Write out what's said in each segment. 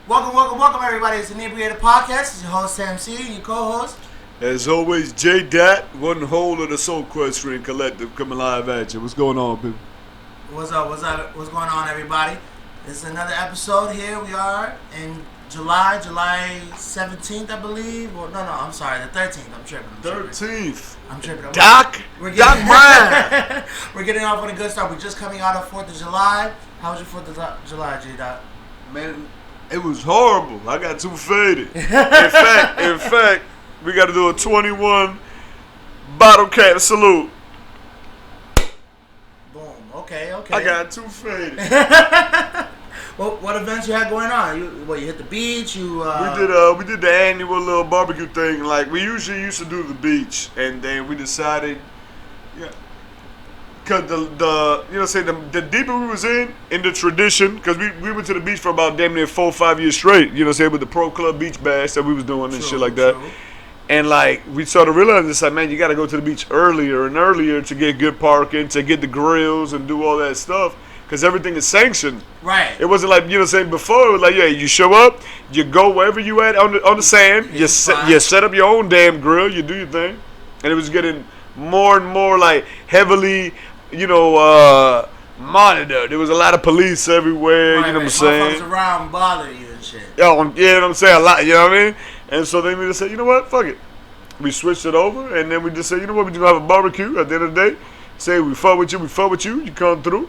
Welcome, everybody. It's Inebriated Podcast. It's your host, MC, and your co-host. As always, JDot, one whole of the Soul Equestrian Collective coming live at you. What's going on, people? What's up? What's going on, everybody? It's another episode here. We are in July 17th, I believe. Well, no, I'm sorry, the 13th. I'm tripping. 13th. I'm tripping. Doc Brown. We're getting off on a good start. We're just coming out of 4th of July. How was your 4th of July, JDot? Man, it was horrible. I got too faded. In fact, we got to do a 21 bottle cap salute. Boom. Okay. I got too faded. Well, what events you had going on? You hit the beach? We did the annual little barbecue thing. Like we usually used to do the beach, and then we decided, because the deeper we was in the tradition, because we went to the beach for about damn near 4 or 5 years straight. With the pro club beach bash that we was doing and shit like that. True. And like we started realizing this, like, man, you got to go to the beach earlier and earlier to get good parking, to get the grills and do all that stuff, because everything is sanctioned. Right. It wasn't like before. It was like, you show up, you go wherever you at on the sand, you set up your own damn grill, you do your thing, and it was getting more and more like heavily, monitored. There was a lot of police everywhere. Right, you know what I'm saying? Motherfuckers around bother you and shit. You know what I'm saying? A lot. You know what I mean? And so then we just said, you know what? Fuck it. We switched it over, and then we just said, you know what? We just have a barbecue at the end of the day. Say we fuck with you. You come through.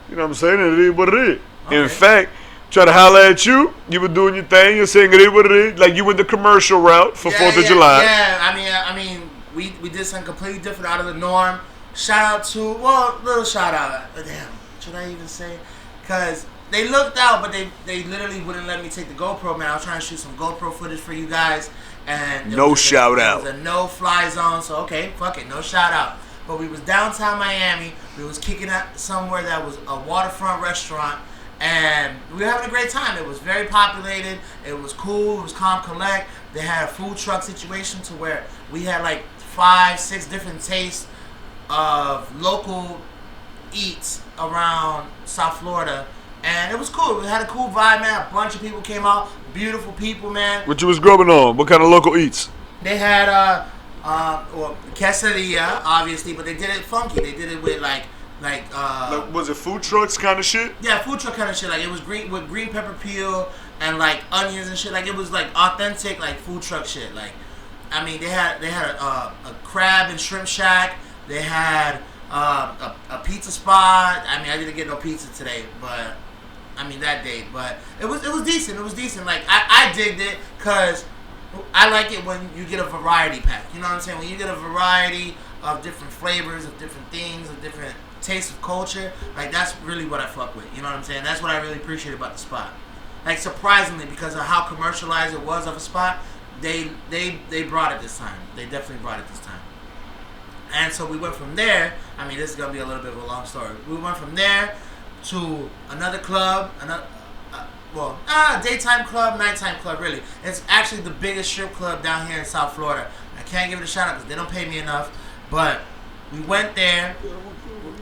You know what I'm saying? And it is what it is. Okay. In fact, try to holler at you. You were doing your thing. You're saying it is what it is. Like you went the commercial route for 4th of July. Yeah, I mean, we did something completely different out of the norm. Little shout out. Damn, should I even say? Because they looked out, but they literally wouldn't let me take the GoPro, man. I was trying to shoot some GoPro footage for you guys. And no shout out. It was a no-fly zone, so okay, fuck it, no shout out. But we was downtown Miami. We was kicking at somewhere that was a waterfront restaurant. And we were having a great time. It was very populated. It was cool. It was calm, collect. They had a food truck situation to where we had like 5-6 different tastes of local eats around South Florida. And it was cool. We had a cool vibe, man. A bunch of people came out. Beautiful people, man. What you was grubbing on? What kind of local eats? They had quesadilla, obviously, but they did it funky. They did it with like was it food trucks kind of shit? Yeah, food truck kind of shit. Like it was green pepper peel and like onions and shit. Like it was like authentic like food truck shit. Like I mean, they had a crab and shrimp shack. They had a pizza spot. I mean, I didn't get no pizza today, but I mean that day. But it was decent. It was decent. Like I digged it because I like it when you get a variety pack. You know what I'm saying? When you get a variety of different flavors, of different things, of different tastes of culture, like that's really what I fuck with. You know what I'm saying? That's what I really appreciate about the spot. Like surprisingly, because of how commercialized it was of a spot, they brought it this time. They definitely brought it this time. And so we went from there. I mean, this is gonna be a little bit of a long story. We went from there to another club, daytime club, nighttime club, really. It's actually the biggest strip club down here in South Florida. I can't give it a shout out because they don't pay me enough. But we went there.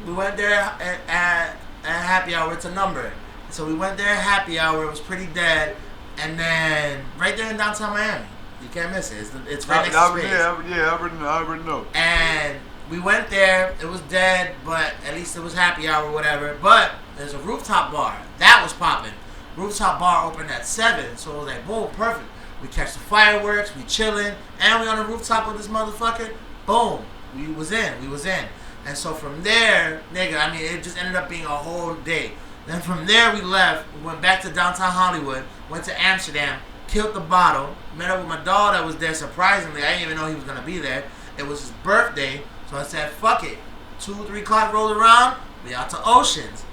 We went there at happy hour. It's a number. So we went there at happy hour. It was pretty dead. And then right there in downtown Miami. You can't miss it. It's right next to Space. I already know. And we went there. It was dead, but at least it was happy hour or whatever. But there's a rooftop bar. That was popping. Rooftop bar opened at 7. So it was like, boom, perfect. We catch the fireworks. We chilling. And we on the rooftop of this motherfucker. Boom. We was in. And so from there, nigga, I mean, it just ended up being a whole day. Then from there, we left. We went back to downtown Hollywood. Went to Amsterdam. Killed the bottle. Met up with my dog that was there. Surprisingly, I didn't even know he was going to be there. It was his birthday. So I said, fuck it. 2-3 o'clock rolled around. We out to Oceans.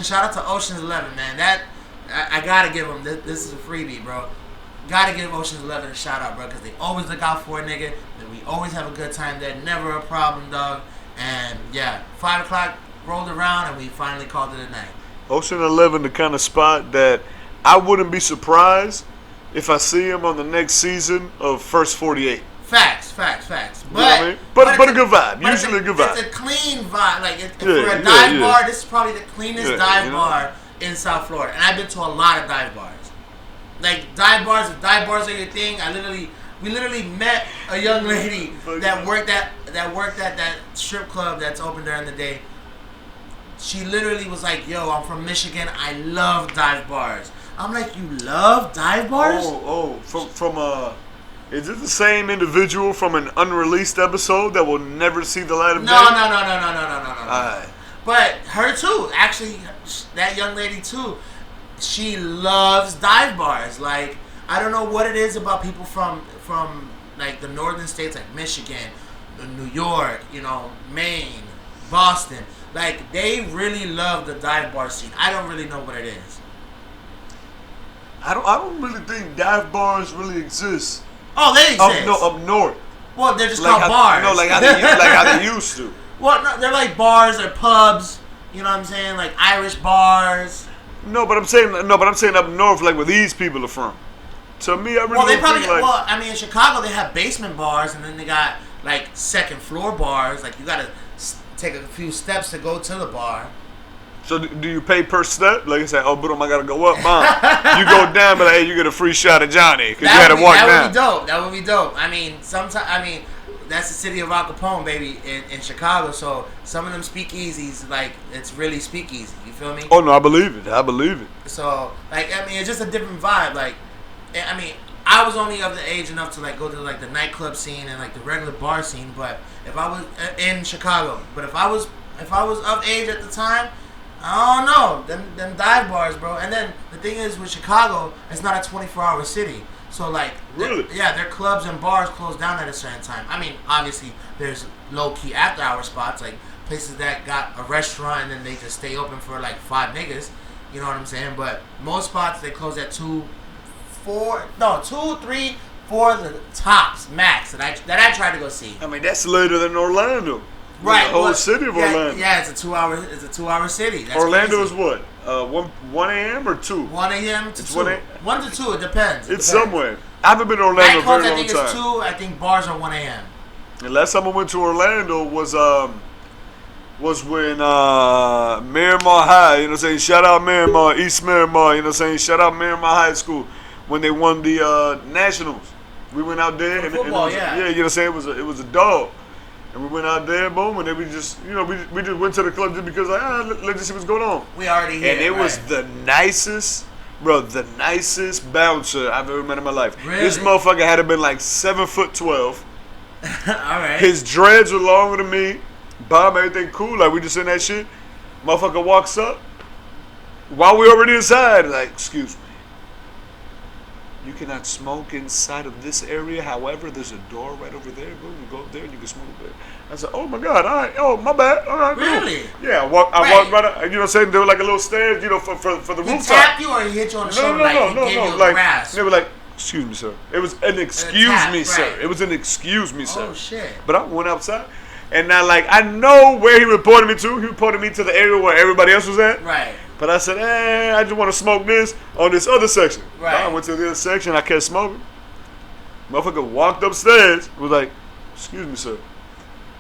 Shout out to Oceans 11, man. That I got to give him. This is a freebie, bro. Got to give Oceans 11 a shout out, bro. Because they always look out for a nigga. And we always have a good time there. Never a problem, dog. And yeah, 5 o'clock rolled around and we finally called it a night. Ocean 11, the kind of spot that I wouldn't be surprised if I see him on the next season of First 48. Facts. But, you know what I mean? But a good vibe. Usually a good vibe. It's a clean vibe. Like for a dive bar, this is probably the cleanest dive bar in South Florida. And I've been to a lot of dive bars. like dive bars. If dive bars are your thing, we literally met a young lady that worked at that strip club that's open during the day. She literally was like, "Yo, I'm from Michigan. I love dive bars." I'm like, "You love dive bars?" From is it the same individual from an unreleased episode that will never see the light of day? No. Alright. But her too. Actually, that young lady too. She loves dive bars. Like, I don't know what it is about people from like the northern states, like Michigan, New York, Maine, Boston. Like, they really love the dive bar scene. I don't really know what it is. I don't really think dive bars really exist. Oh, they exist. Up north. Well, they're just called bars. No, like how they used to. Well, no, they're like bars or pubs. You know what I'm saying? Like Irish bars. No, but I'm saying up north, like where these people are from. To me, I really in Chicago they have basement bars, and then they got like second floor bars. Like, you gotta take a few steps to go to the bar. So do you pay per step? Like I said, oh, boom, I gotta go up, mom. You go down, but hey, you get a free shot of Johnny because you had to walk down. That would be dope. I mean, that's the city of Al Capone, baby, in Chicago. So some of them speakeasies, like, it's really speakeasy. You feel me? Oh no, I believe it. So, like, it's just a different vibe. Like, I was only of the age enough to like go to like the nightclub scene and like the regular bar scene. But if I was in Chicago, if I was of age at the time, I don't know, them dive bars, bro. And then the thing is with Chicago, it's not a 24-hour city. So like, really? Their clubs and bars close down at a certain time. I mean, obviously there's low-key after-hour spots, like places that got a restaurant and then they just stay open for like 5 niggas. You know what I'm saying? But most spots they close at 2, 3, 4 the tops max that I try to go see. I mean, that's later than Orlando. Right, the whole city of Orlando. Yeah, it's a 2-hour city. That's Orlando crazy. is what? 1 a.m. or 2? 1 a.m. to 2. 1 to 2. It depends. It's somewhere. I haven't been to Orlando in a very long time. I think it's 2. I think bars are 1 a.m. The last time I went to Orlando was when Miramar High. You know what I'm saying? Shout out Miramar, East Miramar. You know what I'm saying? Shout out Miramar High School when they won the Nationals. We went out there and football, you know what I'm saying? It was a dog. And we went out there, boom, and then we just, we just went to the club just because, like, let's just see what's going on. We already here, and it was the nicest bouncer I've ever met in my life. Really? This motherfucker had to been like 7'12". All right. His dreads were longer than me. Bob, everything cool. Like, we just in that shit. Motherfucker walks up. While we already inside, like, excuse me. You cannot smoke inside of this area. However, there's a door right over there. Boom, you go up there and you can smoke there. I said, oh my God, all right. Oh, my bad. All right, really? Cool. Yeah, I walked right up. You know what I'm saying? There were like a little stairs, for the rooftop. He tapped you or he hit you on the shoulder? No. Like, grasp? They were like, excuse me, sir. It was an excuse me, sir. It was an excuse me, sir. Oh, shit. But I went outside. And now, like, I know where he reported me to. He reported me to the area where everybody else was at. Right. But I said, I just want to smoke this on this other section. Right. I went to the other section. I kept smoking. Motherfucker walked upstairs. Was like, excuse me, sir.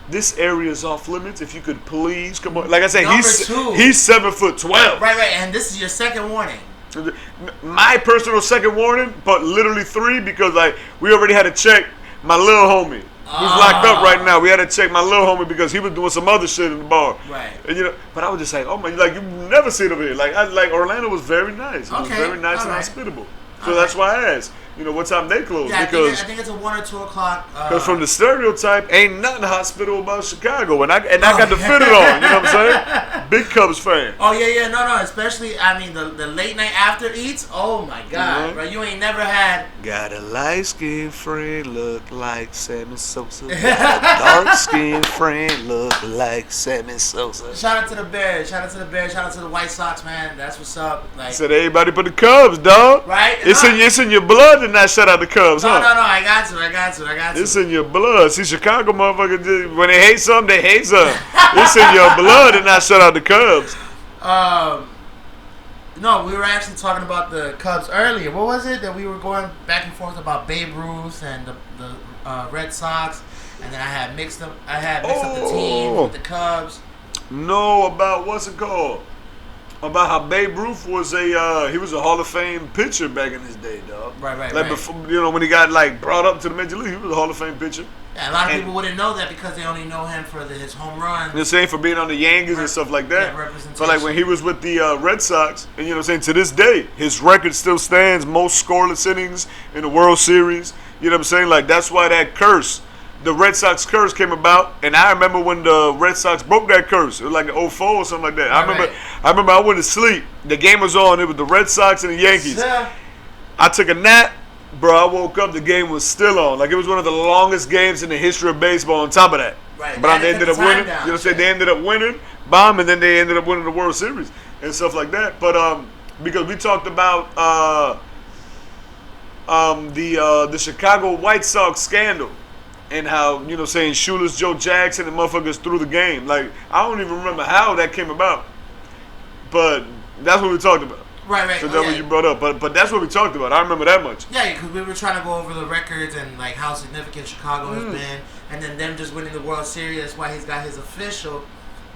This area is off limits. If you could please come on. Like I said, he's 7'12". Right. And this is your second warning. My personal second warning, but literally 3 because like we already had to check my little homie. Who's locked up right now. We had to check my little homie because he was doing some other shit in the bar. Right. And but I was just like, oh my, like you never see it over here. Like Orlando was very nice. It was very nice and hospitable. So that's why I asked, what time they close? Yeah, because I think it's a 1 or 2 o'clock. Because from the stereotype, ain't nothing hospitable about Chicago, and I got to fit it on. You know what I'm saying? Big Cubs fan. Oh yeah, no. Especially, the late night after eats. Oh my God, bro, you ain't never had. Got a light skinned friend look like Sammy Sosa. Got a dark skinned friend look like Sammy Sosa. Shout out to the Bears. Shout out to the White Sox, man. That's what's up. Like, said everybody but the Cubs, dog. Right? It's in your blood to not shout out the Cubs, huh? No. I got to. It's in your blood. See, Chicago motherfuckers, when they hate something, they hate something. It's in your blood to not shout out the Cubs. No, we were actually talking about the Cubs earlier. What was it that we were going back and forth about Babe Ruth and the Red Sox, and then I had mixed up the team with the Cubs. No, about what's it called? about how Babe Ruth was he was a Hall of Fame pitcher back in his day, dog. Right. Before, when he got like brought up to the major league, he was a Hall of Fame pitcher. Yeah, a lot of people wouldn't know that because they only know him for his home runs. The same for being on the Yankees and stuff like that. Yeah, representation. So like when he was with the Red Sox, and to this day, his record still stands, most scoreless innings in the World Series. You know what I'm saying? Like that's why that curse, the Red Sox curse came about, and I remember when the Red Sox broke that curse. It was like an 04 or something like that. I remember I went to sleep. The game was on. It was the Red Sox and the Yankees. Yeah. I took a nap. Bro, I woke up, the game was still on. Like, it was one of the longest games in the history of baseball on top of that. Right. But they ended up winning. You know what I'm saying? They ended up winning, and then they ended up winning the World Series and stuff like that. But because we talked about the Chicago White Sox scandal and how, Shoeless Joe Jackson and motherfuckers threw the game. Like, I don't even remember how that came about. But that's what we talked about. Right. So that's what you brought up. But that's what we talked about. I remember that much. Yeah, because we were trying to go over the records and like how significant Chicago has been, and then them just winning the World Series. That's why he's got his official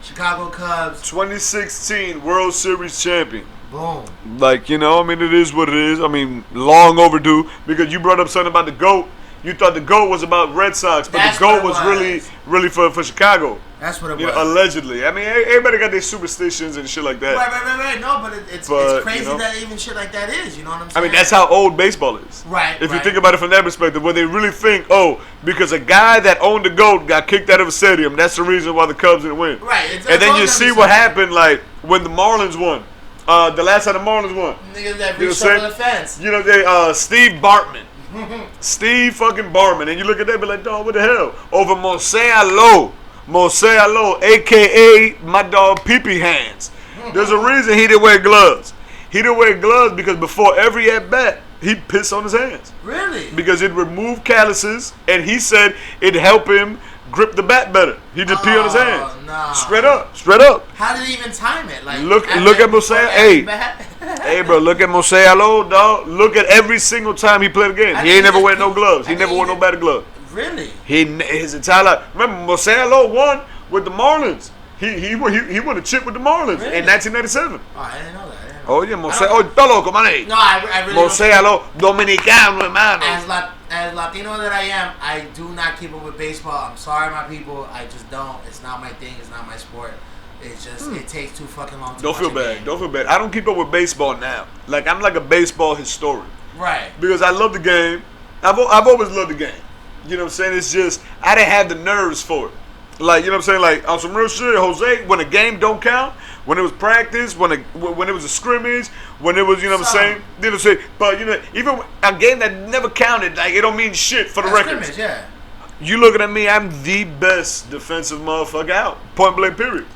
Chicago Cubs 2016 World Series champion. Boom. Like, it is what it is. I mean, long overdue, because you brought up something about the GOAT. You thought the GOAT was about Red Sox, but the GOAT was really for Chicago. That's what it was. Allegedly. I mean, everybody got their superstitions and shit like that. Right. No, but it's crazy that even shit like that is. You know what I'm saying? I mean, that's how old baseball is. Right. If you think about it from that perspective, where they really think, because a guy that owned the GOAT got kicked out of a stadium, that's the reason why the Cubs didn't win. Right. And then you see what happened, like, when the Marlins won. The last time the Marlins won. Niggas that reached over the fence. Steve Bartman. Steve fucking Bartman. And you look at that and be like, dog, what the hell? Over Mose Alou, a.k.a. my dog Pee-Pee Hands. There's a reason he didn't wear gloves. He didn't wear gloves because before every at-bat, he'd piss on his hands. Really? Because it removed calluses, and he said it'd help him grip the bat better. He just pee on his hands. Nah. Straight up. How did he even time it? Like look at Mose. Hey, bro, look at Mose Alou, dog. Look at every single time he played a game. He ain't never wear no gloves. He never wore no batting glove. Really? His entire life. Remember, Mose Alou won with the Marlins. He won a chip with the Marlins in 1997. Oh, I didn't know that. Oh, yeah, Mose. Oh, está loco, man. No, I really Mose Alou, Dominicano, hermano. As Latino that I am, I do not keep up with baseball. I'm sorry, my people. I just don't. It's not my thing. It's not my sport. It's just, it takes too fucking long to Don't feel bad. I don't keep up with baseball now. Like, I'm like a baseball historian. Right. Because I love the game. I've always loved the game. You know what I'm saying? It's just, I didn't have the nerves for it. Like, you know what I'm saying? Like, on some real shit, Jose, when a game don't count, when it was practice, when it was a scrimmage, when it was, you know what I'm saying? You know what I'm saying? But, even a game that never counted, like, it don't mean shit for the record. Scrimmage, yeah. You looking at me, I'm the best defensive motherfucker out. Point blank, period.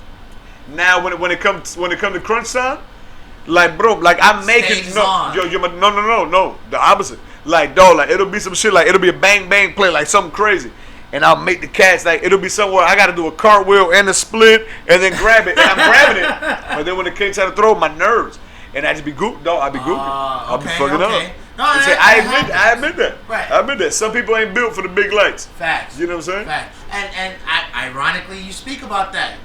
Now, when it comes to crunch time, like, bro, like, I'm making, no, the opposite. Like, dog, like, it'll be some shit, like, it'll be a bang play, like, something crazy. And I'll make the catch, like, it'll be somewhere I got to do a cartwheel and a split and then grab it. And I'm grabbing it. But then when the kid try to throw, my nerves. And I just be goofy, dog. I be goofy. I'll be fucking up. No, I admit that. Right. I admit that. Some people ain't built for the big lights. Facts. You know what I'm saying? Facts. And ironically, you speak about that.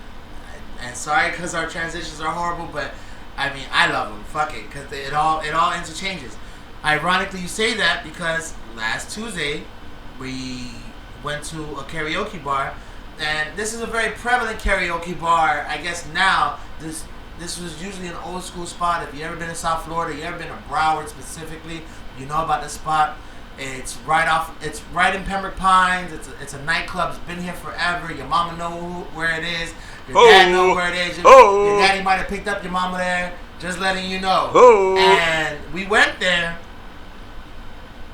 And sorry, because our transitions are horrible, but, I mean, I love them. Fuck it, because it all interchanges. Ironically, you say that because last Tuesday, we went to a karaoke bar, and this is a very prevalent karaoke bar. I guess now this was usually an old school spot. If you ever been in South Florida, you ever been to Broward specifically, you know about the spot. It's right in Pembroke Pines. It's a nightclub. It's been here forever. Your mama know where it is. Your dad know where it is. Your daddy might have picked up your mama there. Just letting you know. And we went there.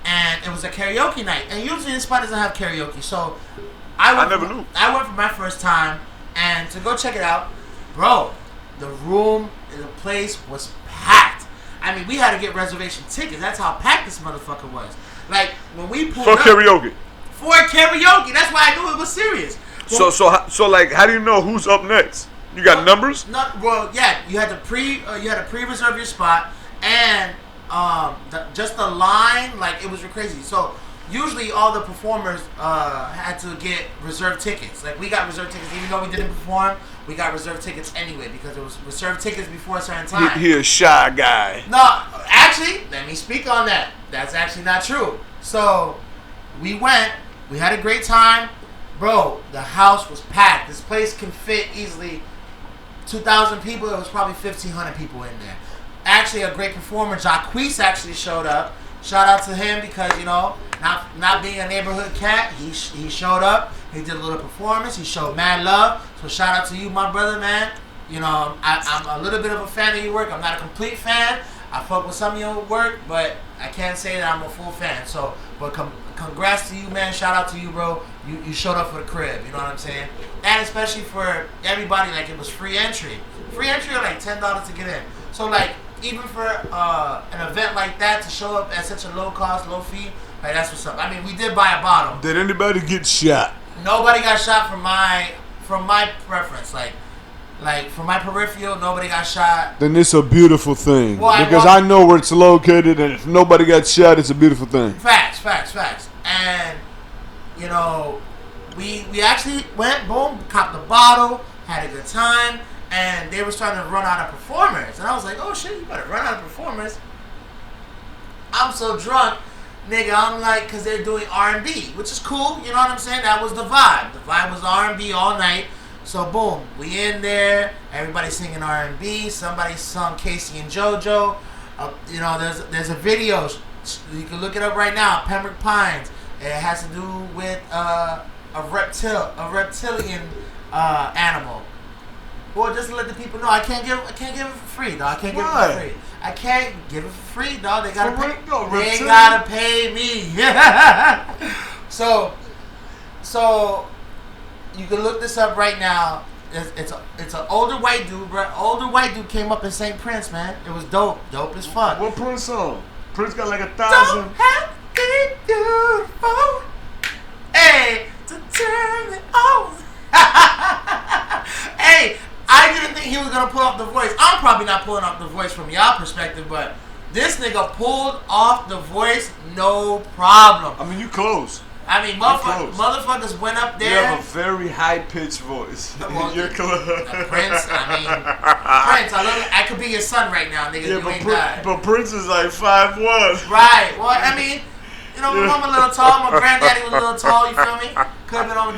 And it was a karaoke night. And usually this spot doesn't have karaoke. So I never knew. I went for my first time. And to go check it out, bro, the place was packed. I mean, we had to get reservation tickets. That's how packed this motherfucker was. Like, when we pulled up. Karaoke. For karaoke. That's why I knew it was serious. Well, so like, how do you know who's up next? You got numbers? No, well, yeah. You had to pre-reserve your spot. And just the line, like, it was crazy. So usually all the performers had to get reserved tickets. Like we got reserved tickets, even though we didn't perform. We got reserved tickets anyway because it was reserved tickets before a certain time. He a shy guy. No, actually, let me speak on that. That's actually not true. So we went. We had a great time, bro. The house was packed. This place can fit easily 2,000 people. It was probably 1,500 people in there. Actually, a great performer, Jacquees, actually showed up. Shout out to him because, you know, not being a neighborhood cat, he showed up. He did a little performance. He showed mad love. So shout out to you, my brother, man. You know, I'm a little bit of a fan of your work. I'm not a complete fan. I fuck with some of your work, but I can't say that I'm a full fan. So, but congrats to you, man. Shout out to you, bro. You showed up for the crib. You know what I'm saying? And especially for everybody, like it was free entry. Free entry or like $10 to get in. So like even for an event like that to show up at such a low cost, low fee, like that's what's up. I mean, we did buy a bottle. Did anybody get shot? Nobody got shot from my preference. Like from my peripheral, nobody got shot. Then it's a beautiful thing. Well, because I know where it's located, and if nobody got shot, it's a beautiful thing. Facts. And, you know, we actually went, boom, copped the bottle, had a good time, and they were starting to run out of performers. And I was like, oh, shit, you better run out of performers. I'm so drunk, nigga, I'm like, because they're doing R&B, which is cool, you know what I'm saying? That was the vibe. The vibe was R&B all night. So boom, we in there. Everybody singing R&B. Somebody sung Casey and JoJo. You know, there's a video. You can look it up right now. Pembroke Pines. It has to do with a reptilian animal. Well, just to let the people know, I can't give it for free, dog. I can't give it for free. I can't give it for free, dog. They gotta pay. They gotta pay me. So. You can look this up right now. It's an older white dude, bro. Older white dude came up in St. Prince, man. It was dope as fuck. What Prince song? Prince got like 1,000. Don't have to be beautiful, hey, to turn me on. Hey, I didn't think he was gonna pull off the voice. I'm probably not pulling off the voice from y'all perspective, but this nigga pulled off the voice, no problem. I mean, you close. I mean, motherfuckers went up there. You have a very high-pitched voice. Well, You're close. Prince, I love it. I could be your son right now, nigga. Yeah, you ain't died. but Prince is like 5'1". Right. Well, I mean, you know, my mama a little tall. My granddaddy was a little tall. You feel me? Could have been on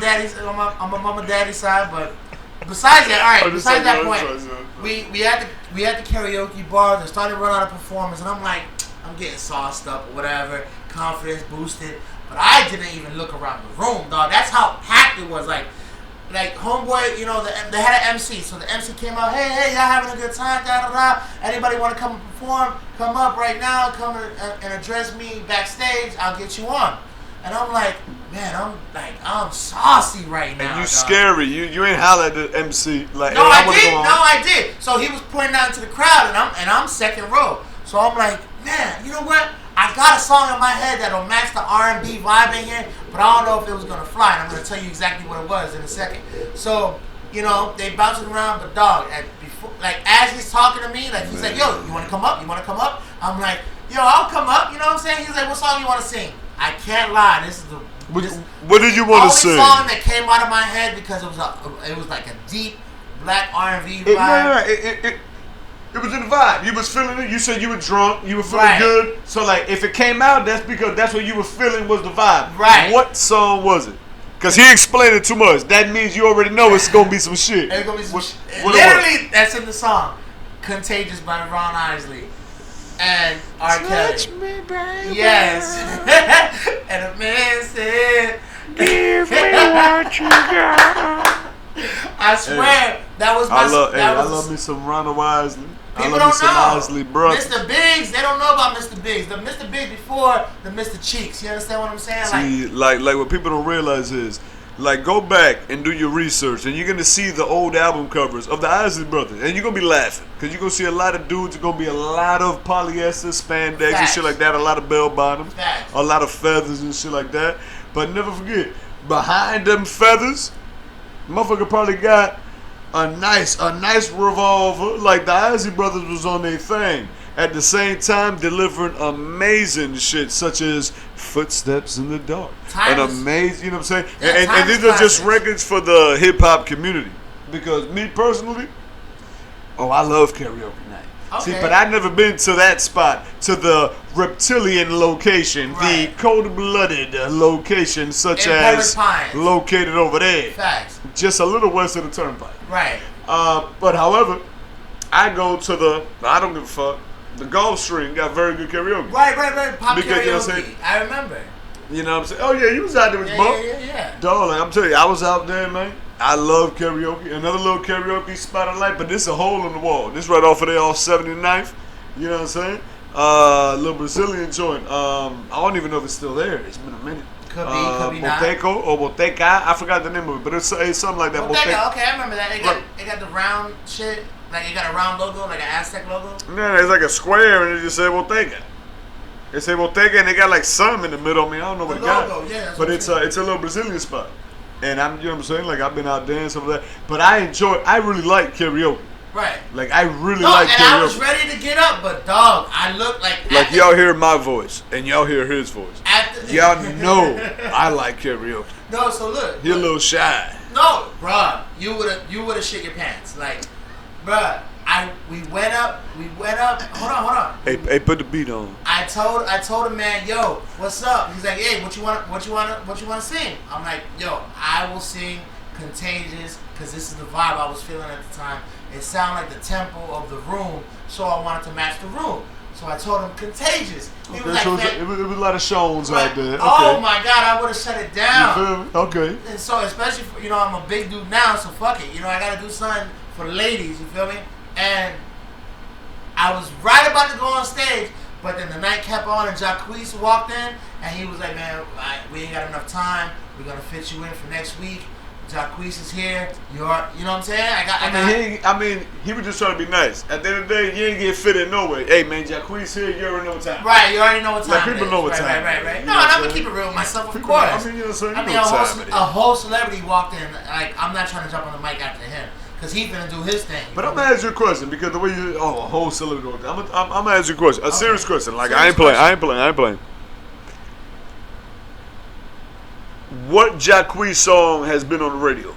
my mama daddy's side, but besides that, all right. Besides that point, we had the karaoke bar. They started to run out of performers, and I'm like, I'm getting sauced up or whatever, confidence boosted. But I didn't even look around the room, dog. That's how packed it was. Like homeboy, you know, they had an MC. So the MC came out, hey, y'all having a good time, da-da-da. Anybody want to come and perform? Come up right now. Come and address me backstage. I'll get you on. And I'm like, man, I'm saucy right now. And you dog. Scary. You ain't holler at the MC. Like, no, hey, I did. So he was pointing out into the crowd, and I'm second row. So I'm like, man, you know what? I got a song in my head that'll match the R&B vibe in here, but I don't know if it was gonna fly. And I'm gonna tell you exactly what it was in a second. So, you know, they bouncing around, but dog, as he's talking to me, like he's like, yo, you wanna come up? I'm like, yo, I'll come up. You know what I'm saying? He's like, what song you wanna sing? I can't lie. This is what did you want to sing? Only song that came out of my head because it was like a deep black R&B vibe. It was in the vibe. You was feeling it. You said you were drunk. You were feeling right. good. So, like, if it came out, that's because that's what you were feeling was the vibe. Right. What song was it? Because he explained it too much. That means you already know it's going to be some shit. It's going to be some shit. Literally, that's in the song. Contagious by Ron Isley. And R. Kelly. Touch me, baby. Yes. And a man said, give me what you got. I swear, that was my... I love me some Ron Isley. People don't know. Isley, bro. Mr. Biggs, they don't know about Mr. Biggs. The Mr. Biggs before the Mr. Cheeks. You understand what I'm saying? See, like what people don't realize is, like, go back and do your research, and you're gonna see the old album covers of the Isley Brothers, and you're gonna be laughing because you're gonna see a lot of dudes. It's gonna be a lot of polyester, spandex, Facts. and shit like that. A lot of bell bottoms, Facts. a lot of feathers and shit like that. But never forget, behind them feathers, motherfucker probably got a nice revolver, like the Isley Brothers was on their thing. at the same time delivering amazing shit such as Footsteps in the Dark. And amazing, you know what I'm saying? Yeah, and these are just records for the hip hop community. Because me personally, I love karaoke night. Okay. See, but I've never been to that spot, to the reptilian location, the cold-blooded location, such as located over there. Facts. Just a little west of the turnpike. Right. But however, I go to I don't give a fuck. The Gulfstream got very good karaoke. Right. Pop because, karaoke. You know what I'm saying? I remember. You know what I'm saying? Oh yeah, you was out there with Buck. Yeah. Dog, like I'm telling you, I was out there, man. I love karaoke. Another little karaoke spot I like, but this a hole in the wall. This right off of there, off 79th. You know what I'm saying? Little Brazilian joint. I don't even know if it's still there. It's been a minute. Could be not. Boteco or Boteca. I forgot the name of it, but it's something like that. Boteca. Okay, I remember that. It got the round shit. Like it got a round logo, like an Aztec logo. Yeah, it's like a square, and it just said Boteca. They say Boteca, and they got like some in the middle. I mean, I don't know what it got. Yeah, but it's a little Brazilian spot. And you know what I'm saying? Like, I've been out there and stuff like that. But I really like karaoke. Right. Like, I really like karaoke. And I was ready to get up, but dog, I look like... Like, y'all hear my voice, and y'all hear his voice. Y'all know I like karaoke. No, so look. You're a little shy. No, bruh, you would've shit your pants. Like, bruh, we went up. Hold on. Hey, put the beat on. I told him, man, yo, what's up? He's like, hey, what you wanna sing? I'm like, yo, I will sing Contagious, because this is the vibe I was feeling at the time. It sounded like the tempo of the room, so I wanted to match the room. So I told him Contagious. He was like, so it was a lot of shows out there. Okay. Oh my God, I would have shut it down. You feel me? Okay. And so, especially for, I'm a big dude now, so fuck it. I gotta do something for the ladies. You feel me? And I was right about to go on stage, but then the night kept on, and Jacquees walked in, and he was like, man, we ain't got enough time. We're going to fit you in for next week. Jacquees is here. You know what I'm saying? He was just trying to be nice. At the end of the day, you ain't get fit in no way. Hey, man, Jacquees here, you already know what time. Right, you already know what time. Like, people know what time. Right. No, and I'm going to keep it real with myself, of course. You know what I'm saying? A whole celebrity walked in. Like, I'm not trying to jump on the mic after him. Because he's going to do his thing. But I'm going to ask you a question, because the way you... a whole celebrity... I'm going to ask you a question. A serious question. Like, I ain't playing. What Jacquees song has been on the radio?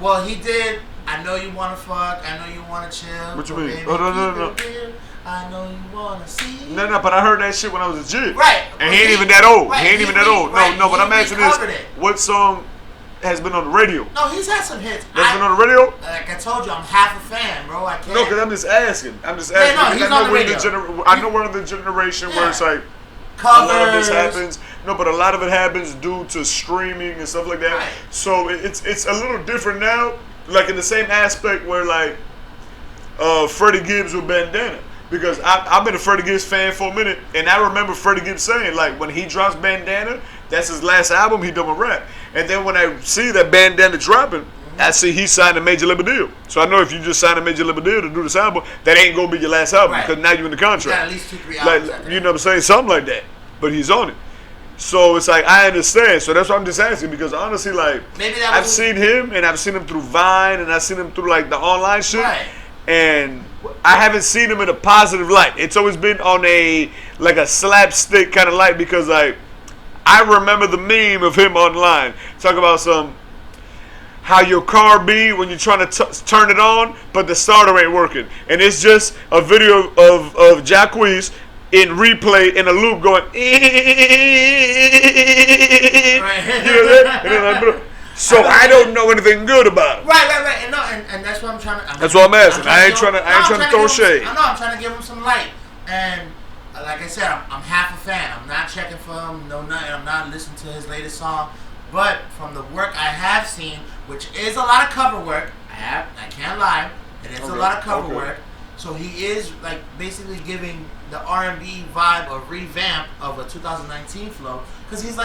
Well, he did I Know You Wanna Fuck, I Know You Wanna Chill. What you mean? Baby, no. I know you wanna see. No, but I heard that shit when I was a kid. Right. And he ain't even that old. Right. He ain't even that old. No, but I'm asking this. What song has been on the radio? No, he's had some hits. That's been on the radio? Like I told you, I'm half a fan, bro. I can't. No, because I'm just asking. Yeah, no, he's on the radio. I know we're in the generation where it's like covers. A lot of this happens. No, but a lot of it happens due to streaming and stuff like that. Right. So it's a little different now. Like in the same aspect where like Freddie Gibbs with Bandana. Because I've been a Freddie Gibbs fan for a minute, and I remember Freddie Gibbs saying, like, when he drops Bandana, that's his last album, he done with rap. And then when I see that Bandana dropping, I see he signed a major label deal. So I know if you just sign a major label deal to do this album, that ain't going to be your last album, because now you're in the contract. You got at least 2-3 albums. Like, you know what I'm saying? Something like that. But he's on it. So it's like, I understand. So that's what I'm just asking, because honestly, like, I've seen him, and I've seen him through Vine, and I've seen him through, like, the online shit. Right. And I haven't seen him in a positive light. It's always been on a slapstick kind of light, because like I remember the meme of him online talking about how your car be when you're trying to turn it on, but the starter ain't working, and it's just a video of Jacquees in replay in a loop going. Right. You know that? And then like, so I don't know anything good about him. Right. And that's what I'm trying to. That's what I'm asking. I ain't trying to throw shade. I know. I'm trying to give him some light. And like I said, I'm half a fan. I'm not checking for him. No, nothing. I'm not listening to his latest song. But from the work I have seen, which is a lot of cover work, I can't lie. It is a lot of cover work. So he is like basically giving the R&B vibe or revamp of a 2019 flow, because he's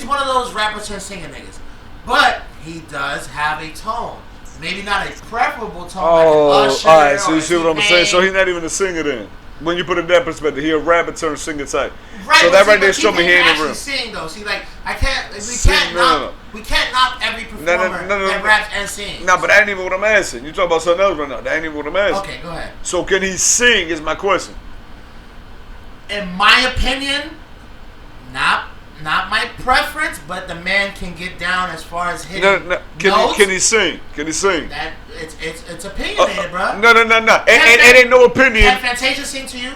one of those rappers turn singing niggas. But he does have a tone. Maybe not a preferable tone like an Usher. All right, so you see what I'm saying? So he's not even a singer then. When you put it in that perspective, he a rapper turned singer type. Right, so that right there show me he ain't actually real. sing though. See, like I can't. We can't. We can't knock every performer that raps and sings. No, but that ain't even what I'm asking. You talking about something else right now. That ain't even what I'm asking. Okay, go ahead. So can he sing is my question. In my opinion, not my preference, but the man can get down as far as hitting notes. Can he sing? Can he sing? That it's opinionated, bro. No. It ain't no opinion. Can Fantasia sing to you?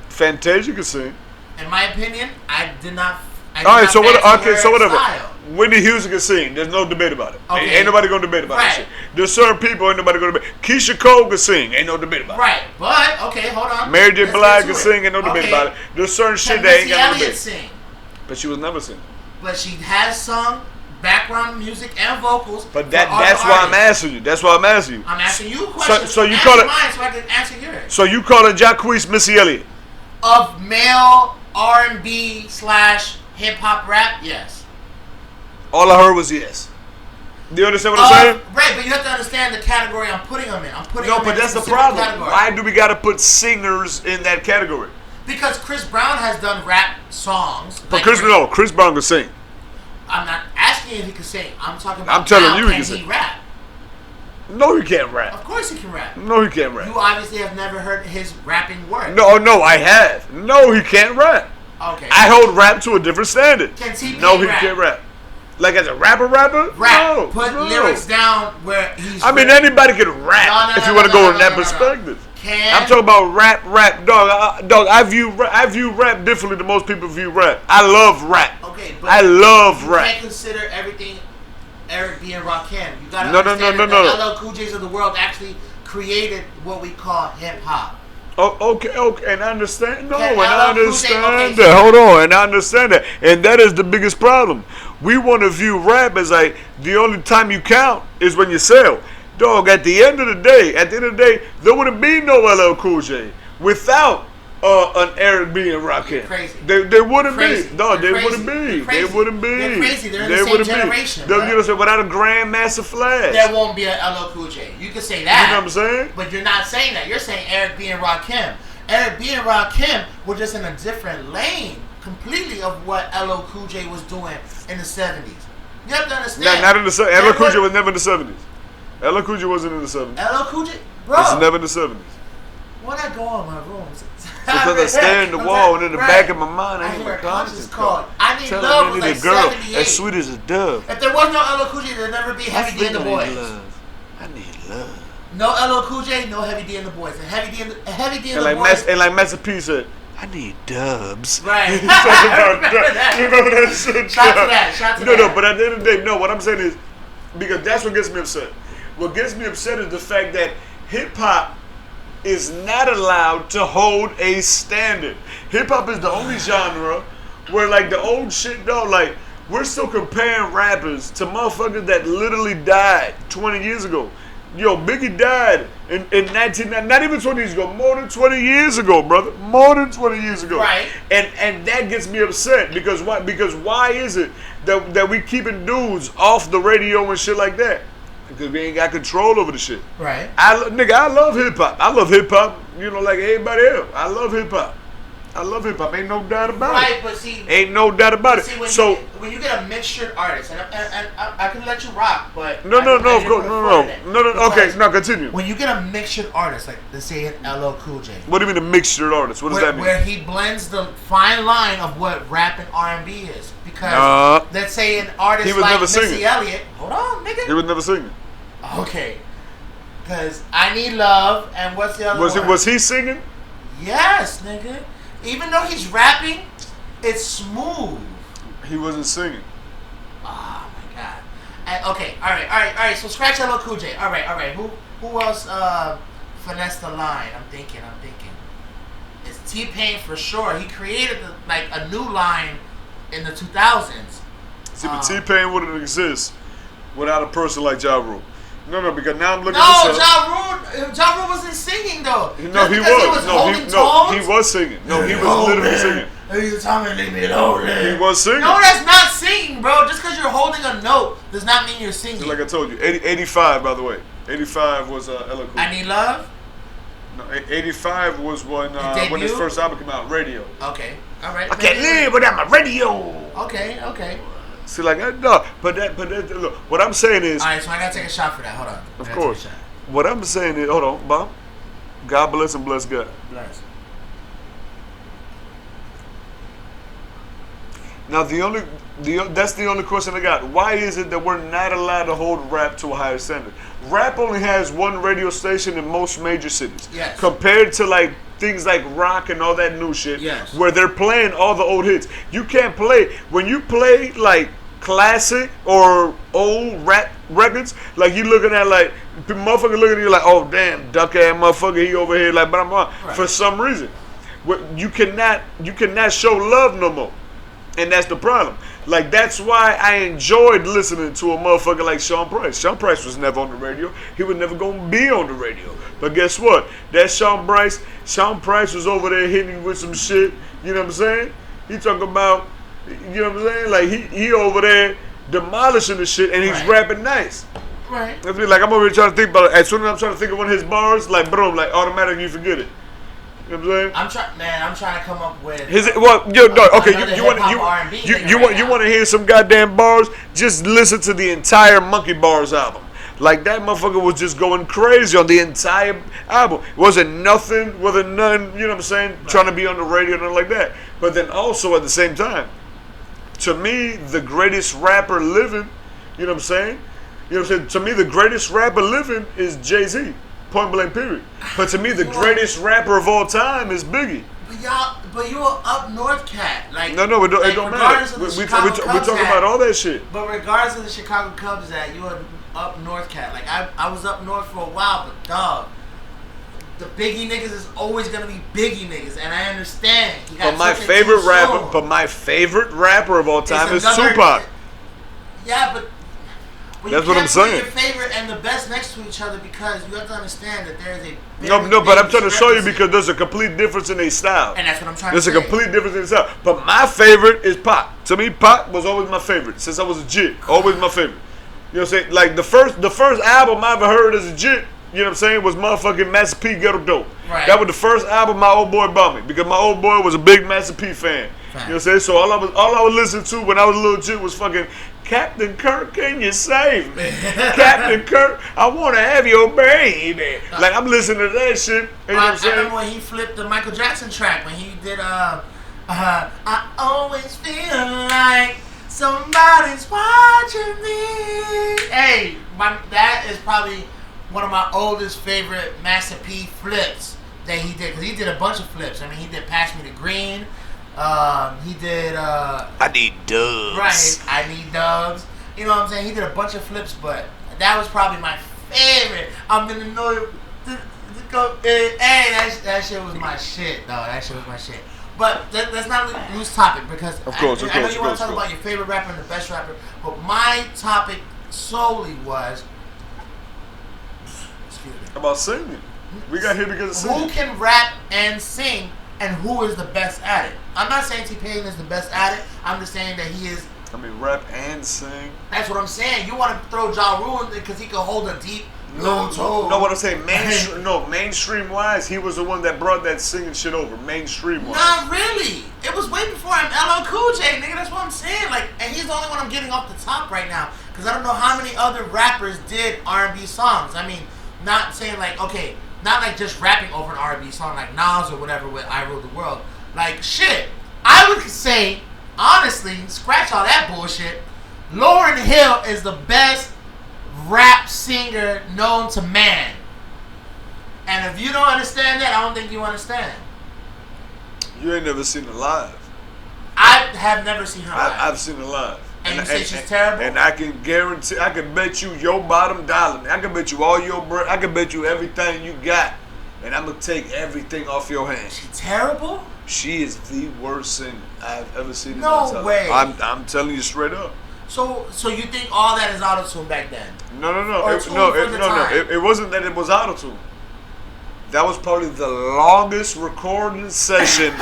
Fantasia can sing. In my opinion, I did not. Alright, so whatever. Style. Whitney Houston can sing. There's no debate about it. Okay. Ain't nobody gonna debate about that shit. There's certain people ain't nobody gonna debate. Keisha Cole can sing. Ain't no debate about it. Right, but okay, hold on. Mary J. Blige can sing. Ain't no debate about it. There's certain shit that ain't got no debate. Sing. But she was never singing. But she has sung background music and vocals. But that's why I'm asking you. That's why I'm asking you. I'm asking you questions. So you call it mine so I can answer yours. So you call it Jacquees Missy Elliott? Of male R&B / hip hop rap, yes. All I heard was yes. Do you understand what I'm saying? Right, but you have to understand the category I'm putting them in. But that's the problem. Category. Why do we gotta put singers in that category? Because Chris Brown has done rap songs. But Chris Brown can sing. I'm not asking if he can sing. I'm talking about. I'm telling you, can he rap? No, he can't rap. Of course he can rap. No, he can't rap. You obviously have never heard his rapping work. No, I have. No, he can't rap. Okay. I hold rap to a different standard. Can T-Pain No, he rap? can't rap. Like as a rapper? Rap. No. Put lyrics down where he's. I mean, anybody can rap if you want to go in that perspective. I'm talking about rap, dog. I view rap differently than most people view rap. I love rap. Okay, but I love rap. You can't consider everything Eric B. and Rakim. You gotta No. the LL Cool J's of the world actually created what we call hip hop. Oh, okay, and I understand. No, Okay, and I understand okay, that. Hold on, and I understand that, and that is the biggest problem. We want to view rap as like the only time you count is when you sell. Dog, at the end of the day, there wouldn't be no LL Cool J without an Eric B. and Rakim. Crazy. They wouldn't be. No, they crazy. wouldn't be. They wouldn't be. They're crazy. They're in the same generation. You know what I'm saying? Without a Grandmaster Flash. There won't be a LL Cool J. You can say that. You know what I'm saying? But you're not saying that. You're saying Eric B. and Rakim. Eric B. and Rakim were just in a different lane completely of what LL Cool J was doing in the 70s. You have to understand. Not in the 70s. LL Cool J was never in the 70s. LL Cool J wasn't in the 70s. LL Cool J? Bro. It's never in the 70s. When I go on my rooms. Because I stare in the wall and in the back of my mind I hear my conscience call. I Need Love was like a girl 78. as sweet as a dove. If there was no LL Cool J, there'd never be Heavy D and the Boys. I need love. No LL Cool J, no Heavy D and the Boys. And Heavy D and the Boys. And like Master P said, I need dubs. Right. You remember that shit? Shout to that. No, but at the end of the day, no, what I'm saying is, because that's what gets me upset. What gets me upset is the fact that hip-hop is not allowed to hold a standard. Hip-hop is the only genre where, like, the old shit, though, like, we're still comparing rappers to motherfuckers that literally died 20 years ago. Yo, Biggie died in 1990, not even 20 years ago, more than 20 years ago, brother. More than 20 years ago. Right. And that gets me upset because why? Because why is it that we keeping dudes off the radio and shit like that? Because we ain't got control over the shit. Right. I love hip hop. I love hip hop, like everybody else. I love hip hop. Ain't no doubt about it. Right, but see, ain't no doubt about it. See, when you get a mixtured artist, and I can let you rock, but no. Okay, now continue. When you get a mixtured artist, like let's say an LL Cool J. What do you mean a mixtured artist? What does that mean? Where he blends the fine line of what rap and R&B is. Because let's say an artist like Missy Elliott. Hold on, nigga. He was never singing. Okay. Because I Need Love, and what's the other one? Was he singing? Yes, nigga. Even though he's rapping, it's smooth. He wasn't singing. Oh my god. And, okay, all right. So scratch LL Cool J. All right. Who else finessed the line? I'm thinking. It's T-Pain for sure. He created a new line in the 2000s. See, but T-Pain wouldn't exist without a person like Ja Rule. No, because now I'm looking at this up. Ja Rule wasn't singing though. No, he was. He was singing. No, he was literally singing. You telling me to leave me alone. He was singing. No, that's not singing, bro. Just because you're holding a note does not mean you're singing. Just like I told you, 85, by the way. 85 was LL Cool J. I Need Love? No, 85 was when his first album came out, Radio. Okay, all right. I can't live without my radio. Okay. See, like, no, but look, what I'm saying is... All right, so I got to take a shot for that. Hold on. Of course. What I'm saying is, hold on, Bob. God bless and bless God. Bless. Now, that's the only question I got. Why is it that we're not allowed to hold rap to a higher standard? Rap only has one radio station in most major cities. Yes. Compared to, like, things like rock and all that new shit. Yes. Where they're playing all the old hits. You can't play... When you play, like, classic or old rap records, like, you looking at, like... Motherfucker looking at you like, oh, damn, duck-ass motherfucker, he over here, like, blah, blah, blah. Right. For some reason. You cannot show love no more. And that's the problem. Like, that's why I enjoyed listening to a motherfucker like Sean Price. Sean Price was never on the radio. He was never going to be on the radio. But guess what? That Sean Price was over there hitting you with some shit. You know what I'm saying? He talking about, you know what I'm saying? Like, he over there demolishing the shit, and he's rapping nice. Right. Like, I'm over here trying to think about it. As soon as I'm trying to think of one of his bars, like, boom, like, automatically you forget it. You know what I'm saying? I'm trying to come up with. You want to hear some goddamn bars? Just listen to the entire Monkey Bars album. Like, that motherfucker was just going crazy on the entire album. Wasn't none, you know what I'm saying? Right. Trying to be on the radio and nothing like that. But then also at the same time, to me, the greatest rapper living, you know what I'm saying? You know what I'm saying? To me, the greatest rapper living is Jay-Z. Point blank period. But to me, the greatest rapper of all time is Biggie. But you are up north cat. Like, it don't matter. We're talking about all that shit. But regardless of the Chicago Cubs you are up north cat. Like, I was up north for a while, but dog, the Biggie niggas is always gonna be Biggie niggas, and I understand. But my favorite rapper of all time is Tupac. Yeah, but that's what I'm saying. Your favorite and the best next to each other, because you have to understand that there is a but I'm trying to show you because there's a complete difference in their style. And that's what I'm trying to say. There's a complete difference in their style. But my favorite is Pac. To me, Pac was always my favorite since I was a jit. Always my favorite. You know what I'm saying? Like, the first album I ever heard as a jit, you know what I'm saying, was motherfucking Master P Ghetto Dope. Right. That was the first album my old boy bought me because my old boy was a big Master P fan. You know what I'm saying? So all I would listen to when I was a little jit was fucking Captain Kirk, can you save me? Captain Kirk, I want to have your baby. Like, I'm listening to that shit. You know what I'm saying? I remember when he flipped the Michael Jackson track, when he did, I always feel like somebody's watching me. Hey, that is probably one of my oldest favorite Master P flips that he did. Because he did a bunch of flips. I mean, he did Pass Me the Green. He did I Need Dubs. Right, I Need Dubs. You know what I'm saying? He did a bunch of flips, but that was probably my favorite. I'm gonna know you. Hey, that shit was my shit, though. That shit was my shit. But let's not lose topic, because I know you want to talk about your favorite rapper and the best rapper, but my topic solely was, about singing. We got here because of singing. Who can rap and sing, and who is the best at it? I'm not saying T-Pain is the best at it. I'm just saying that he is. I mean, rap and sing. That's what I'm saying. You want to throw Ja Rule in there because he can hold a deep low tone. No, what I'm saying, mainstream wise, he was the one that brought that singing shit over. Mainstream wise. Not really. It was way before him. LL Cool J, nigga. That's what I'm saying. Like, and he's the only one I'm getting off the top right now, because I don't know how many other rappers did R&B songs. I mean, not saying like, okay, not like just rapping over an R&B song like Nas or whatever with I Rule the World. Like, shit, I would say, honestly, scratch all that bullshit, Lauryn Hill is the best rap singer known to man. And if you don't understand that, I don't think you understand. You ain't never seen her live. I have never seen her live. I've seen her live. And you say she's terrible? And I can guarantee, I can bet you your bottom dollar. I can bet you all your bread. I can bet you everything you got. And I'm going to take everything off your hands. She terrible? She is the worst singer I've ever seen in my life. time. No way. I'm telling you straight up. So you think all that is auto-tune back then? No. It wasn't that it was auto-tune. That was probably the longest recording session ever.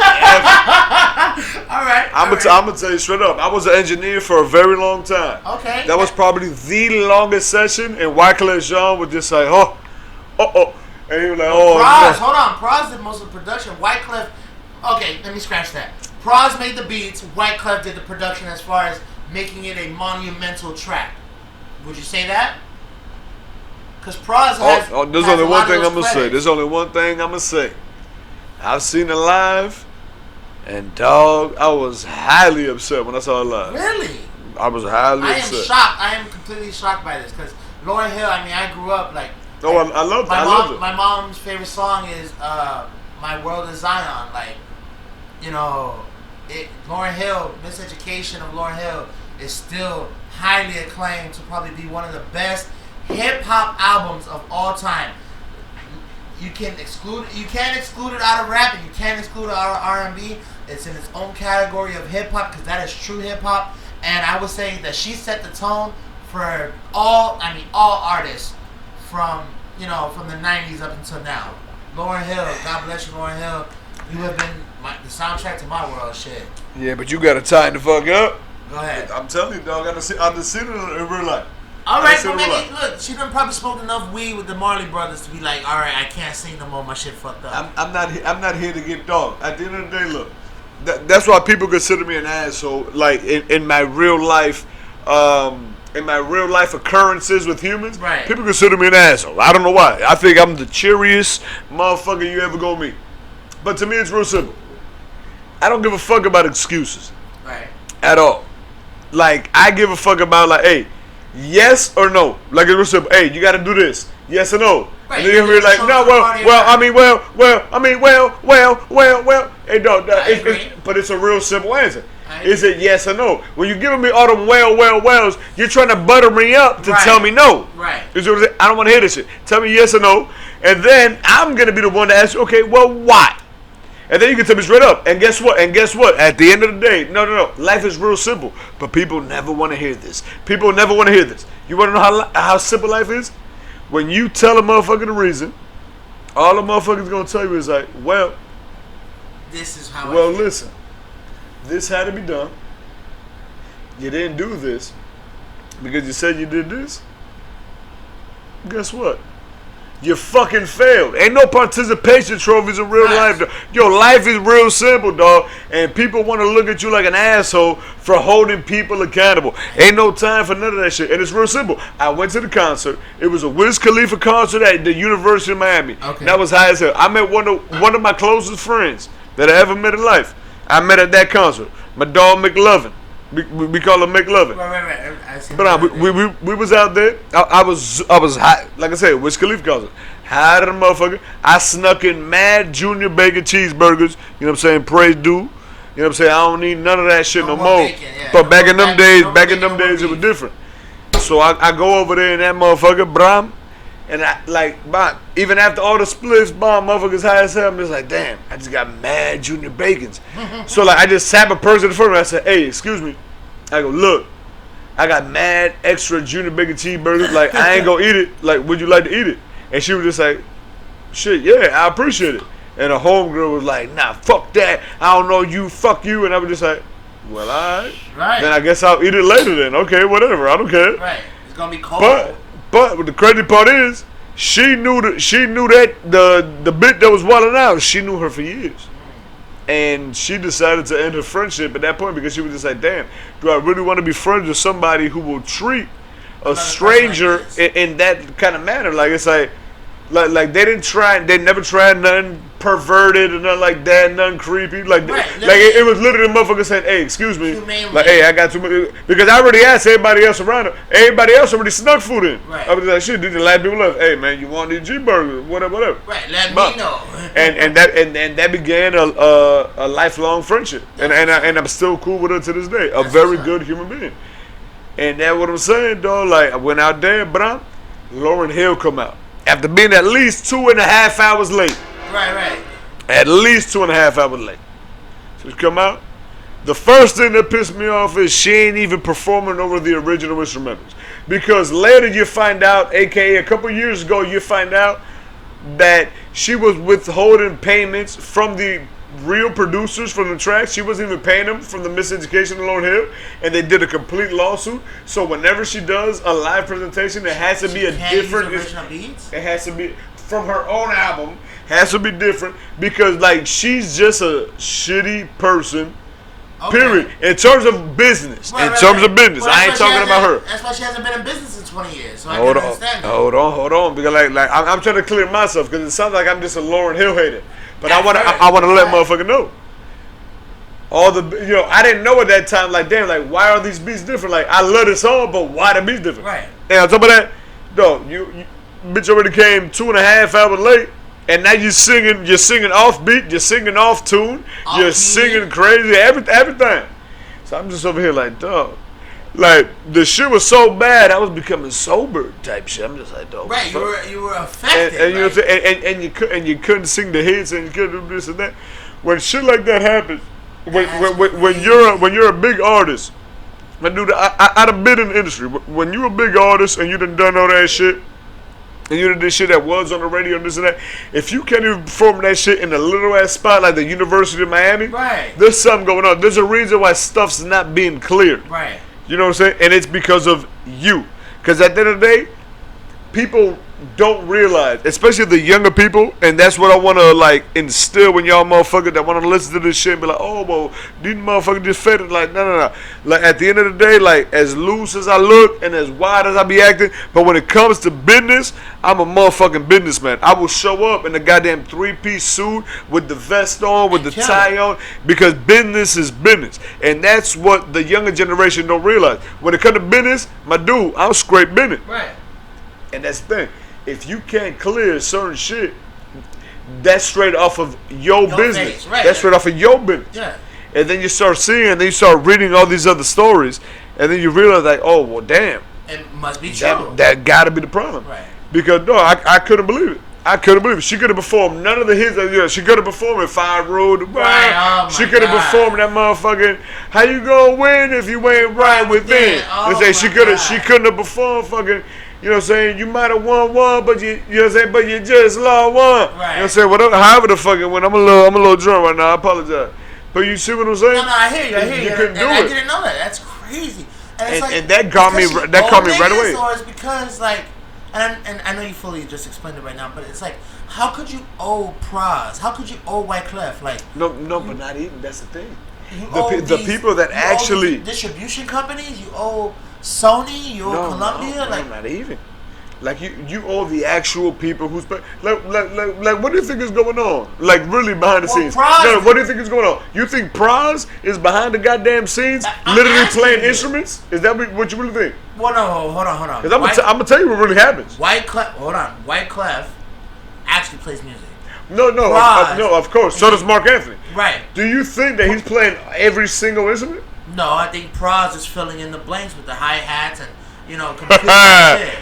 All right. I'm gonna tell you straight up. I was an engineer for a very long time. Okay. That was probably the longest session, and Wyclef Jean would just say, and he was like, Hold on. Praz did most of the production. Wyclef. Okay, let me scratch that. Praz made the beats. Wyclef did the production as far as making it a monumental track. Would you say that? Because Pras has. There's only one thing I'm gonna say. There's only one thing I'm gonna say. I've seen it live, and dog, I was highly upset when I saw it live. Really? I was highly upset. I am shocked. I am completely shocked by this because Lauryn Hill. I mean, I grew up like. No, I loved it. I loved it. My mom's favorite song is "My World Is Zion." Like, you know, Lauryn Hill, Miseducation of Lauryn Hill is still highly acclaimed to probably be one of the best hip hop albums of all time. You can't exclude it out of rap, and you can't exclude it out of R&B. It's in its own category of hip hop because that is true hip hop. And I would say that she set the tone for all artists from the 90s up until now. Lauryn Hill, God bless you, Lauryn Hill. You have been the soundtrack to my world, shit. Yeah, but you gotta tighten the fuck up. Go ahead. I'm telling you, dog. I've seen it in real life. All right, but maybe look, she done probably smoked enough weed with the Marley Brothers to be like, all right, I can't sing no more. My shit fucked up. I'm not here to get dog. At the end of the day, look, that's why people consider me an asshole. Like in my real life, occurrences with humans, right. People consider me an asshole. I don't know why. I think I'm the cheeriest motherfucker you ever gonna meet. But to me, it's real simple. I don't give a fuck about excuses, right? At all. Like I give a fuck about like, hey. Yes or no? Like it's real simple. Hey, you got to do this. Yes or no? Right. And then you're like, no, well. Hey, dog. But it's a real simple answer. Is it yes or no? When you're giving me all them wells, you're trying to butter me up to tell me no. Right. I don't want to hear this shit. Tell me yes or no, and then I'm gonna be the one to ask you. Okay, well, why? And then you can tell me straight up. And guess what? At the end of the day, no. Life is real simple. But people never want to hear this. You want to know how simple life is? When you tell a motherfucker the reason, all the motherfucker's going to tell you is like, well, this is how well, listen. This had to be done. You didn't do this because you said you did this. Guess what? You fucking failed. Ain't no participation trophies in real life, dog. Your life is real simple, dog. And people want to look at you like an asshole for holding people accountable. Ain't no time for none of that shit. And it's real simple. I went to the concert. It was a Wiz Khalifa concert at the University of Miami. Okay. That was high as hell. I met one of my closest friends that I ever met in life. I met at that concert. My dog McLovin. We call him McLovin. Right. But we was out there. I was hot. Like I said, Wiz Khalifa calls it. High to the motherfucker. I snuck in mad Junior Bacon cheeseburgers. You know what I'm saying? Praise due. You know what I'm saying? I don't need none of that shit no more. Bacon, yeah. But back in them days, it was different. So I go over there in that motherfucker, Bram. And even after all the splits, motherfuckers high as hell, I'm just like, damn, I just got mad Junior Bacons. So I just sat a person in front of me. I said, hey, excuse me. I go, look, I got mad extra Junior Bacon cheeseburgers. Like, I ain't gonna eat it. Like, would you like to eat it? And she was just like, shit, yeah, I appreciate it. And the homegirl was like, nah, fuck that. I don't know you, fuck you. And I was just like, well, all right. Right. Then I guess I'll eat it later then. Okay, whatever. I don't care. Right. It's gonna be cold. But the crazy part is, she knew that the bit that was wilding out, she knew her for years. And she decided to end her friendship at that point because she was just like, damn, do I really want to be friends with somebody who will treat a stranger in that kind of manner? Like, it's like they never tried nothing perverted and nothing like that, nothing creepy. Like, it was literally the motherfucker saying, hey, excuse me. Like, hey, I got too much. Because I already asked everybody else around her. Everybody else already snuck food in. Right. I was like, shit, did the last people left? Hey, man, you want these G-burgers? Whatever. Right, let me know. and that began a lifelong friendship. And I'm still cool with her to this day. A very good human being. And that's what I'm saying, dog. Like, I went out there, Bram, Lauryn Hill come out. After being at least 2.5 hours late. Right. At least 2.5 hours late. So she come out. The first thing that pissed me off is she ain't even performing over the original instrumentals. Because later you find out, aka a couple years ago, you find out that she was withholding payments from the real producers from the tracks. She wasn't even paying them from the Miseducation of Lauryn Hill, and they did a complete lawsuit. So whenever she does a live presentation, it has to be a different. Original beats? It has to be from her own album. Has to be different because like she's just a shitty person Okay. Period. In terms of business. Right. Of business. Well, I ain't talking about her. That's why she hasn't been in business in 20 years. So I can understand that. Hold on. Because like I'm trying to clear myself because it sounds like I'm just a Lauryn Hill hater. But I want to let motherfucker know. All the, I didn't know at that time, like, damn, like, why are these beats different? Like, I love this song, but why the beats different? Right. And on top of that, you bitch already came 2.5 hours late, and now you're singing off beat, you're singing off tune, you're singing crazy, everything. So I'm just over here like, dog. Like, the shit was so bad, I was becoming sober type shit. I'm just like, dog. Right, you were affected. And you know what I'm saying? And you couldn't sing the hits, and you couldn't do this and that. When shit like that happens, when you're a big artist, I'd have been in the industry. When you're a big artist and you done all that shit, and you did this shit that was on the radio and this and that, if you can't even perform that shit in a little ass spot like the University of Miami, right, there's something going on. There's a reason why stuff's not being cleared. Right. You know what I'm saying? And it's because of you. Because at the end of the day, people don't realize, especially the younger people, and that's what I want to like instill when y'all motherfuckers that want to listen to this shit and be like, oh, well, these motherfuckers just fed it. Like, no. Like, at the end of the day, like, as loose as I look and as wide as I be acting, but when it comes to business, I'm a motherfucking businessman. I will show up in a goddamn 3-piece suit with the vest on, with the tie on, because business is business. And that's what the younger generation don't realize. When it comes to business, my dude, I'm straight business. Right. And that's the thing. If you can't clear certain shit, that's straight off of your business. Right. That's straight off of your business. Yeah. And then you start seeing, and then you start reading all these other stories, and then you realize, like, oh, well, damn. It must be true. That got to be the problem. Right. Because, no, I couldn't believe it. I couldn't believe it. She could have performed none of the hits. She could have performed in 5 Road. Right. She could have performed that motherfucking How You Gonna Win If You Ain't Right Within. She couldn't have performed fucking, you know what I'm saying? You might have won one, but you know what I'm saying? But you just lost one. Right. You know what I'm saying? Whatever, however the fuck it went. I'm a little drunk right now. I apologize. But you see what I'm saying? No, I hear you. You couldn't do it. I didn't know that. That's crazy. And that caught me right away. Or it's because, like, and I know you fully just explained it right now, but it's like, how could you owe Praz? How could you owe Wyclef? Like, no, but not even. That's the thing. The people that actually distribution companies, you owe Sony, you owe Columbia, no, not even. Like you owe the actual people who's like what do you think is going on? Like really behind the scenes. What do you think is going on? You think Praz is behind the goddamn scenes, literally playing instruments? Is that what you really think? Well, no, hold on. Because I'm gonna tell you what really happens. Wyclef actually plays music. No, of course. So does Mark Anthony. Right. Do you think that he's playing every single instrument? No, I think Praz is filling in the blanks with the hi-hats and, computer shit.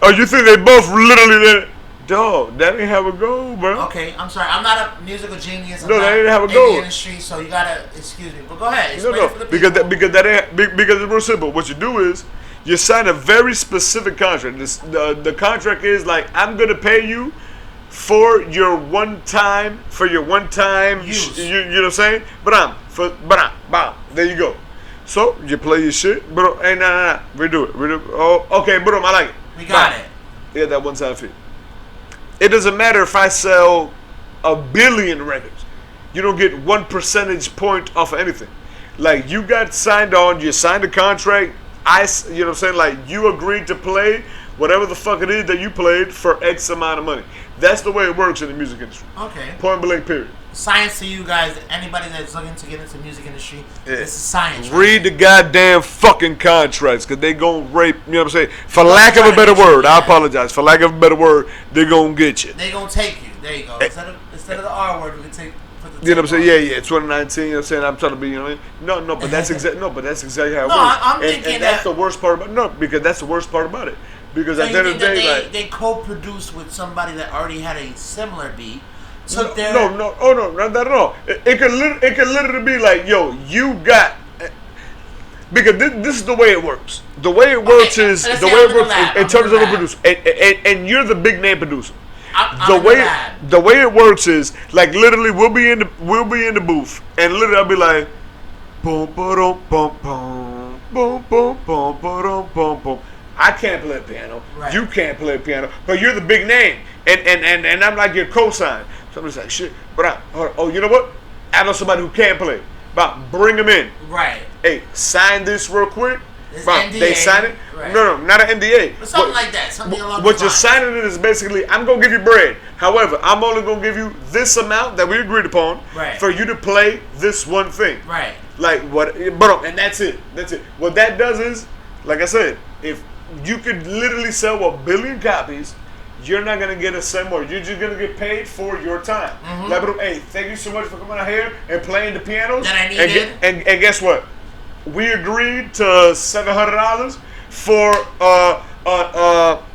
Oh, you think they both literally dog, that ain't how it go, bro. Okay, I'm sorry. I'm not a musical genius. That ain't how it go. In the industry, so you gotta excuse me. But go ahead. Explain it for the because it's real simple. What you do is you sign a very specific contract. The contract is like, I'm gonna pay you for your one time use. You know what I'm saying? Bam. There you go. So you play your shit, bro. Hey, nah. Redo it. Oh, okay, bro. I like it. We got it. Yeah, that one time fee. It doesn't matter if I sell 1 billion records. You don't get 1 percentage point off of anything. Like, you got signed on, you signed a contract. You know what I'm saying? Like, you agreed to play whatever the fuck it is that you played for X amount of money. That's the way it works in the music industry. Okay. Point blank, period. Science to you guys, anybody that's looking to get into the music industry, this is science. Read the goddamn fucking contracts, because they gon' rape, you know what I'm saying? For lack of a better word, I apologize. For lack of a better word, they gon' get you. They gon' take you. There you go. Instead of the R word, we can take. You know what I'm saying? Yeah. 2019. You know what I'm saying? I'm trying to be. You know what I mean? No. But that's exactly how it works. I'm thinking and that's the worst part about because that's the worst part about it. Because at the end of the day, they co-produced with somebody that already had a similar beat. No, not that at all. It could literally be like, yo, you got. Because this is the way it works. The way it works is in terms of a producer, and you're the big name producer. The way it works is like literally we'll be in the booth and literally I'll be like, boom, boom, boom, boom, boom, boom, boom, boom, boom, boom. I can't play piano. Right. You can't play piano, but you're the big name, and I'm like your cosign. Somebody's like, shit, but you know what? I know somebody who can play, But bring them in. Right. Hey, sign this real quick. NDA. They sign it. Right. No, not an NDA. But something like that. Something along what those you're lines. signing it is basically, I'm gonna give you bread. However, I'm only gonna give you this amount that we agreed upon for you to play this one thing. Right. Like what? Bro, and that's it. That's it. What that does is, like I said, if you could literally sell 1 billion copies, you're not gonna get a cent more. You're just gonna get paid for your time. Mm-hmm. Like, bro, hey, thank you so much for coming out here and playing the pianos. That I needed. And guess what? We agreed to $700 for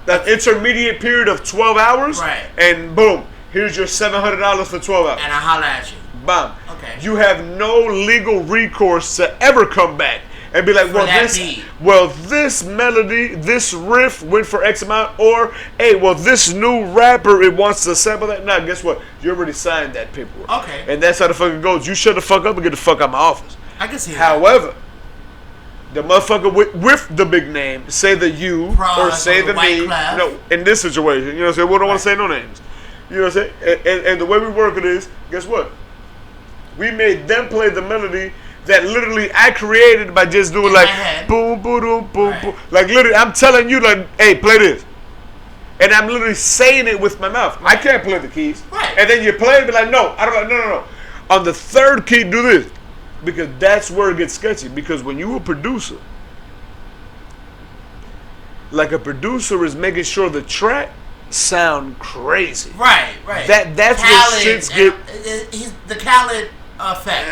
an intermediate period of 12 hours. Right. And boom, here's your $700 for 12 hours. And I holler at you. Bam. Okay. You have no legal recourse to ever come back and be like, well, this melody, this riff went for X amount, or hey, well, this new rapper, it wants to sample that. Nah, guess what? You already signed that paperwork. Okay. And that's how the fuck it goes. You shut the fuck up and get the fuck out of my office. I can see that. However, the motherfucker with the big name, say the you or say the me. No, in this situation, you know what I'm saying? We don't want to say no names. You know what I'm saying? And the way we work it is, guess what? We made them play the melody that literally I created by just doing like boom, boom, boom, boom, boom. Like literally, I'm telling you like, hey, play this. And I'm literally saying it with my mouth. Right. I can't play the keys. Right. And then you play it, be like, no, I don't like, no. On the third key, do this. Because that's where it gets sketchy. Because when you a producer, like a producer is making sure the track sound crazy. Right. That's Khaled, where shits get. He's the Khaled effect.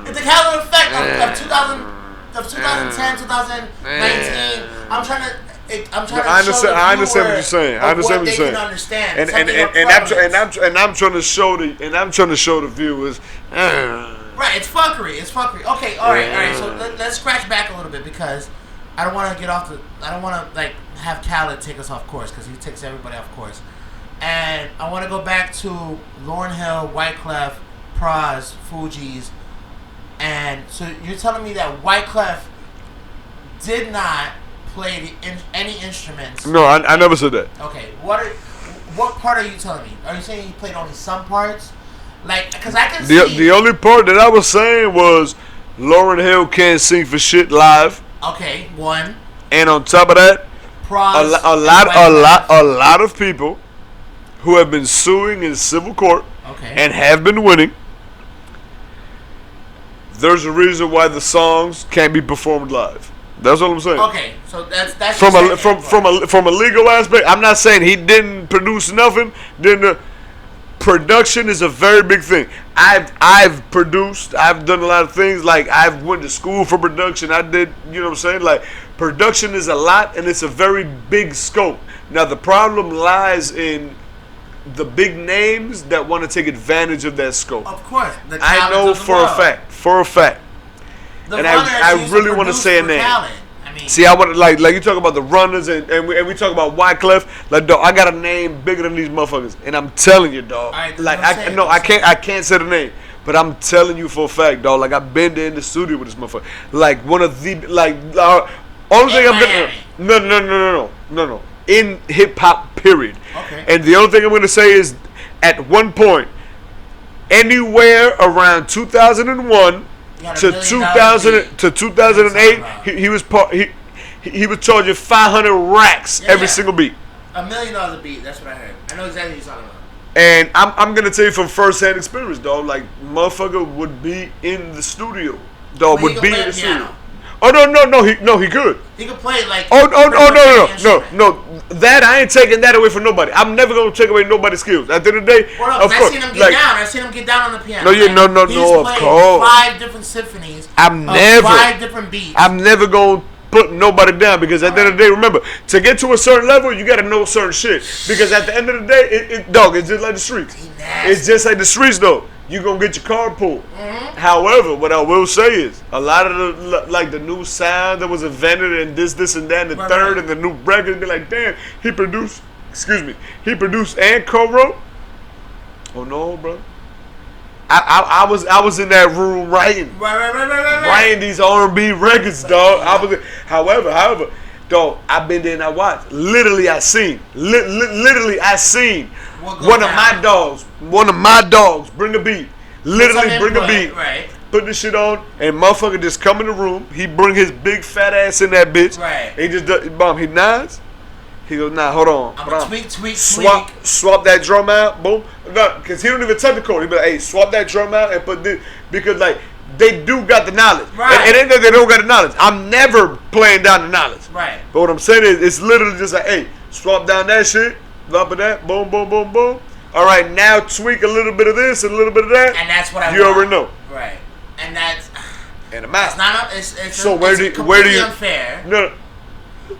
It's the Khaled effect of 2010, 2019. I'm trying to. I understand what you're saying. I understand what you're saying. Understand. And I'm trying to show the viewers. Right, it's fuckery. Okay, all right. So let's scratch back a little bit because I don't want to get off the. I don't want to like have Khaled take us off course because he takes everybody off course. And I want to go back to Lauryn Hill, Wyclef, Pras, Fugees, and so you're telling me that Wyclef did not play any instruments? No, I never said that. Okay, what part are you telling me? Are you saying he played only some parts? Like, because I can see... The only part that I was saying was Lauryn Hill can't sing for shit live. Okay, one. And on top of that, a lot of people who have been suing in civil court and have been winning, there's a reason why the songs can't be performed live. That's what I'm saying. Okay, so that's from a legal aspect. I'm not saying he didn't produce nothing. Production is a very big thing. I've produced. I've done a lot of things. Like I've went to school for production. I did. You know what I'm saying? Like production is a lot, and it's a very big scope. Now the problem lies in the big names that want to take advantage of that scope. Of course, I know for a fact. And I really want to say a name. See, I want to like you talk about the runners and we talk about Wyclef. Like, dog, I got a name bigger than these motherfuckers, and I'm telling you, dog. Right, like, I can't say the name, but I'm telling you for a fact, dog. Like, I've been there in the studio with this motherfucker. Like, one of the only thing I've been no. In hip hop, period. Okay. And the only thing I'm gonna say is, at one point, anywhere around 2001. To 2008, he was charging 500 racks every single beat. $1 million a beat. That's what I heard. I know exactly what you're talking about. And I'm gonna tell you from first-hand experience, dog. Like motherfucker would be in the studio, dog. Would be in the studio. Oh no, he could. He could play like. No. That I ain't taking that away from nobody. I'm never gonna take away nobody's skills. At the end of the day, of course. I've seen him get down on the piano. No, of course. 5 different symphonies. 5 different beats. I'm never gonna put nobody down because at the end of the day, remember, to get to a certain level, you gotta know certain shit. Because at the end of the day, it's just like the streets. It's just like the streets, though. You gonna get your car pulled. Mm-hmm. However, what I will say is a lot of the new sound that was invented and this and that and the third and the new record, be like, damn, he produced and co-wrote. Oh no, bro. I was in that room writing writing these R&B records, dog. However, dog, I've been there and I watched. Literally, I seen. One of my dogs bring a beat. Literally bring a beat. Right. put this shit on, and motherfucker just come in the room. He bring his big fat ass in that bitch. Right. He just he nods. He goes, nah, hold on. I'm gonna tweak. Swap that drum out, boom. No, because he don't even touch the chord. He be like, hey, swap that drum out and put this. Because, like, they do got the knowledge. Right. And it ain't that they don't got the knowledge. I'm never playing down the knowledge. Right. But what I'm saying is, it's literally just like, hey, swap down that shit, drop of that, boom, boom, boom, boom. All right, now tweak a little bit of this and a little bit of that. And that's what I You already know. Right. And that's... And I'm out. It's not... It's so where do you... unfair. No,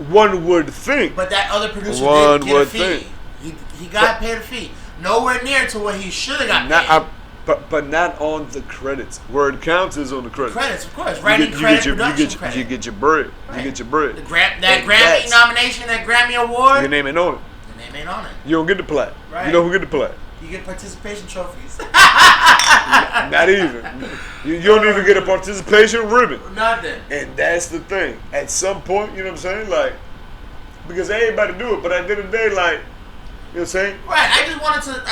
one would think. But that other producer One did get a would fee. think. He got paid a fee. Nowhere near to what he should have got paid. But not on the credits. Where it counts is on the credits. Credits, of course. Writing credit, production credit. You get your bread. Right. You get your bread. That Grammy nomination, that Grammy award. Your name ain't on it. Your name ain't on it. You don't get the plaque. Right. You know who get the plaque? You get participation trophies. Not even. You don't even get a participation ribbon. Nothing. And that's the thing. At some point, you know what I'm saying? Like, because everybody do it, but at the end of the day, like, you know what I'm saying? Right. I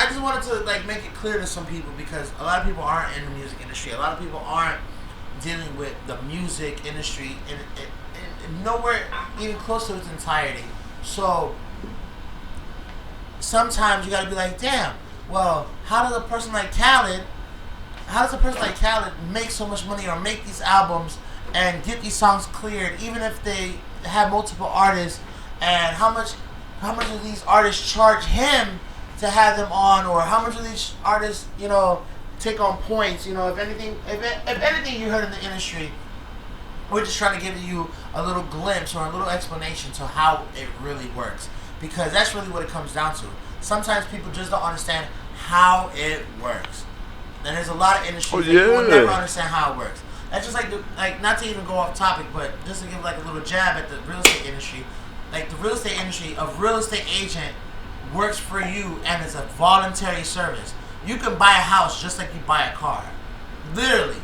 just wanted to like make it clear to some people, because a lot of people aren't in the music industry. A lot of people aren't dealing with the music industry and nowhere even close to its entirety. So sometimes you gotta be like, damn, well, how does a person like Khaled make so much money or make these albums and get these songs cleared, even if they have multiple artists, and how much do these artists charge him to have them on, or how much do these artists, you know, take on points? You know, if anything you heard in the industry, we're just trying to give you a little glimpse or a little explanation to how it really works, because that's really what it comes down to. Sometimes people just don't understand how it works, and there's a lot of industries that you will never understand how it works. That's just like not to even go off topic, but just to give like a little jab at the real estate industry. Like, the real estate industry, a real estate agent works for you, and it's a voluntary service. You can buy a house just like you buy a car. Literally.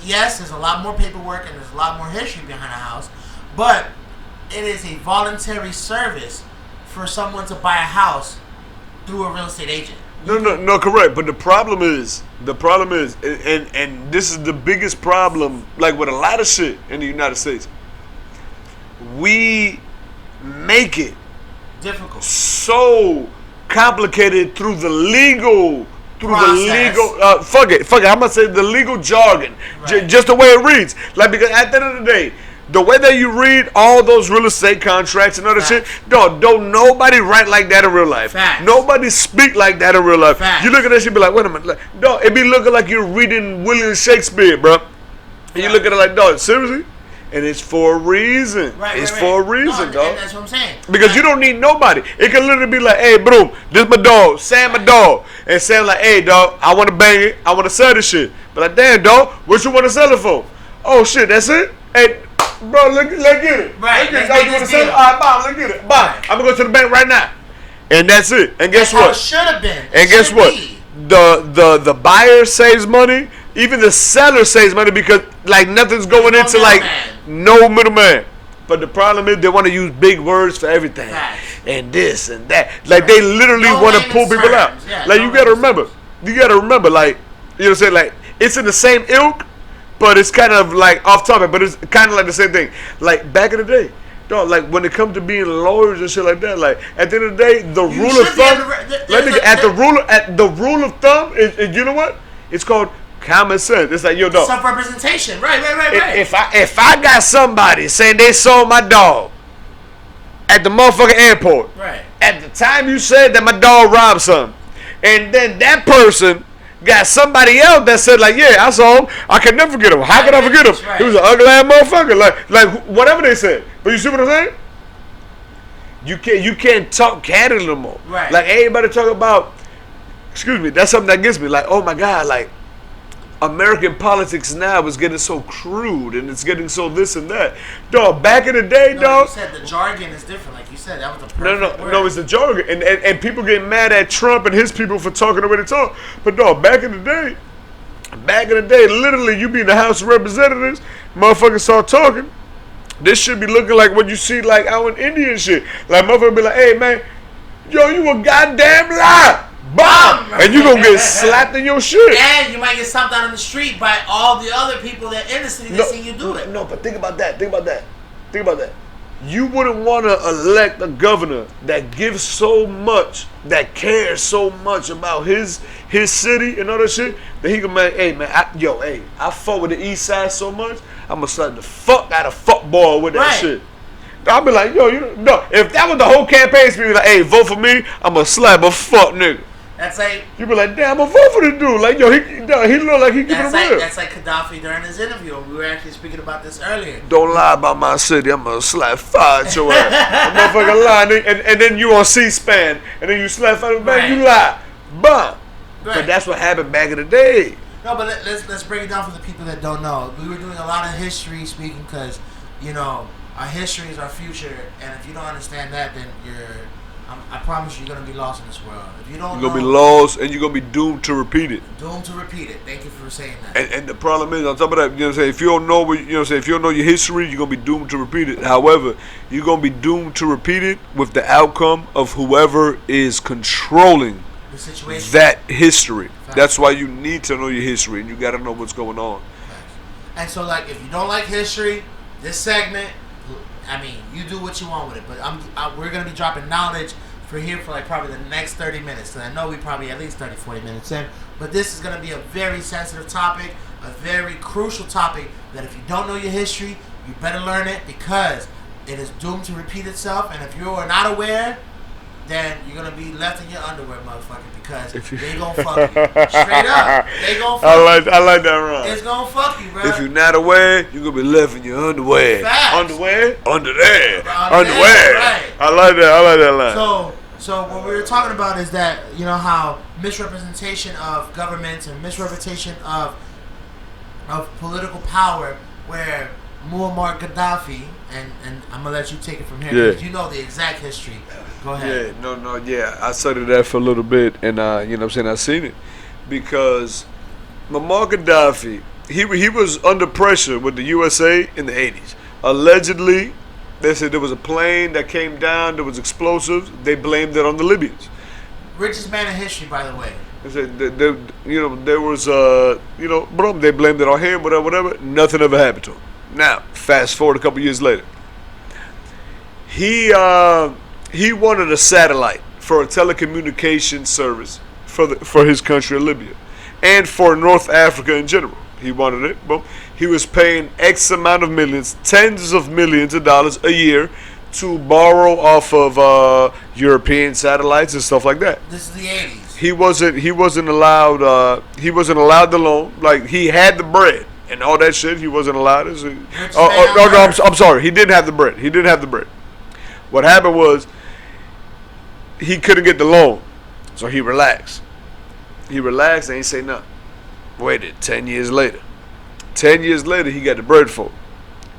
Yes, there's a lot more paperwork and there's a lot more history behind a house, but it is a voluntary service for someone to buy a house through a real estate agent. No, correct. But the problem is, and this is the biggest problem, like with a lot of shit in the United States. We make it difficult, so complicated through the legal, process. Fuck it. I'm gonna say the legal jargon, right. Just the way it reads. Like, because at the end of the day, the way that you read all those real estate contracts and other shit, don't nobody write like that in real life. Facts. Nobody speak like that in real life. Facts. You look at that shit, be like, wait a minute, like, dog, it be looking like you're reading William Shakespeare, bro. And you look at it like, dog, seriously? And it's for a reason. It's for a reason, dog. And that's what I'm saying. Because you don't need nobody. It can literally be like, hey, bro, this my dog, Sam, my dog. And Sam like, hey, dog, I want to bang it. I want to sell this shit. But like, damn, dog, what you want to sell it for? Oh, shit, that's it? Hey, bro, let's get it. Right. Let's get it. You want to sell it? All right, bye, let's get it. Bye. Right. I'm going to go to the bank right now. And that's it. And guess what? How it should have been. And guess what? The buyer saves money. Even the seller saves money, because like nothing's going into like no middleman. But the problem is they want to use big words for everything, and this and that. Like they literally want to pull people out. Yeah, like you gotta remember, like, you know what I'm saying, like it's in the same ilk, but it's kind of like off topic. But it's kind of like the same thing. Like back in the day, dog, like when it comes to being lawyers and shit like that, like at the end of the day, the rule of thumb. The rule of thumb is you know what? It's called common sense. It's like, yo, dog. Self-representation. Right. If I got somebody saying they sold my dog at the motherfucking airport, right, at the time you said that my dog robbed something, and then that person got somebody else that said like, yeah, I saw him. I could never forget him. How could I forget him? Right. He was an ugly ass motherfucker. Like whatever they said. But you see what I'm saying? You can't talk cattle no more. Right. Like everybody talk about. Excuse me. That's something that gets me. Like, oh my God, like. American politics now is getting so crude, and it's getting so this and that. Dog, back in the day, dog. You said the jargon is different. Like you said, that was the perfect word. No, it's the jargon. And people get mad at Trump and his people for talking the way they talk. But dog, back in the day, literally you be in the House of Representatives, motherfuckers start talking. This should be looking like what you see like out in India and shit. Like motherfuckers be like, hey man, yo, you a goddamn lie. Bomb! And you gonna get slapped in your shit. And you might get stomped out on the street by all the other people that in the city that see you do it. No, but think about that. You wouldn't want to elect a governor that gives so much, that cares so much about his city and all that shit, that he can make, hey man, I fuck with the east side so much, I'm gonna slap the fuck out of fuckball with that shit. I'll be like, if that was the whole campaign speech, like, hey, vote for me, I'm gonna slap a fuck nigga. That's like, you be like, damn, I'm gonna vote for the dude. Like, he look like he keeping it real. That's like Gaddafi during his interview. We were actually speaking about this earlier. Don't lie about my city. I'm gonna slap fire at your ass. Motherfucker lie, and then you on C-SPAN, and then you slap fire, man, you lie. Bum. Right. But that's what happened back in the day. No, but let's break it down for the people that don't know. We were doing a lot of history speaking because, our history is our future, and if you don't understand that, then I promise you're gonna be lost in this world. If you don't, you're gonna be lost, and you're gonna be doomed to repeat it. Doomed to repeat it. Thank you for saying that. And the problem is, on top of that, if you don't know, if you don't know your history, you're gonna be doomed to repeat it. However, you're gonna be doomed to repeat it with the outcome of whoever is controlling the situation, that history. Facts. That's why you need to know your history, and you gotta know what's going on. Facts. And so, like, if you don't like history, this segment, you do what you want with it. But we're going to be dropping knowledge for like probably the next 30 minutes. And I know we probably at least 30, 40 minutes in. But this is going to be a very sensitive topic, a very crucial topic that if you don't know your history, you better learn it because it is doomed to repeat itself. And if you are not aware, then you're going to be left in your underwear, motherfucker, because they going to fuck you. Straight up. They going to fuck you. I like that rhyme. It's going to fuck you, bro. If you're not aware, you're going to be left in your underwear. Facts. Underwear? Under there. Underwear. Right. I like that line. So what we were talking about is that, how misrepresentation of governments and misrepresentation of political power, where Muammar Gaddafi, and I'm going to let you take it from here because you know the exact history. Go ahead. I studied that for a little bit, and I seen it because Muammar Gaddafi, he was under pressure with the USA in the 80s. Allegedly, they said there was a plane that came down, there was explosives. They blamed it on the Libyans. Richest man in history, by the way. They said there was they blamed it on him, whatever. Nothing ever happened to him. Now, fast forward a couple years later, he wanted a satellite for a telecommunication service for his country of Libya and for North Africa in general. He wanted it. But he was paying X amount of millions, tens of millions of dollars a year to borrow off of European satellites and stuff like that. This is the 80s. He wasn't allowed the loan. Like, he had the bread and all that shit. He wasn't allowed. I'm sorry. He didn't have the bread. What happened was, he couldn't get the loan, so he relaxed. He ain't say nothing. Waited 10 years later. 10 years later, he got the bread for it.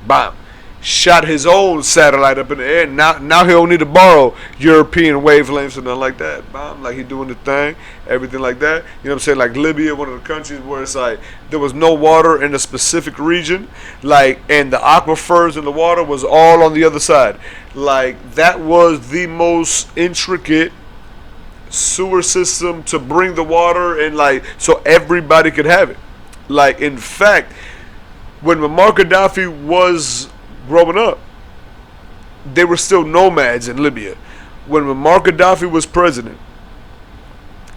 Bam. Shot his own satellite up in the air. Now he don't need to borrow European wavelengths or nothing like that. Bam. Like, he doing the thing, everything like that. You know what I'm saying? Like Libya, one of the countries where it's like there was no water in a specific region, like, and the aquifers in the water was all on the other side. Like, that was the most intricate sewer system to bring the water and, like, so everybody could have it. Like, in fact, when Muammar Gaddafi was growing up, they were still nomads in Libya. When Muammar Gaddafi was president,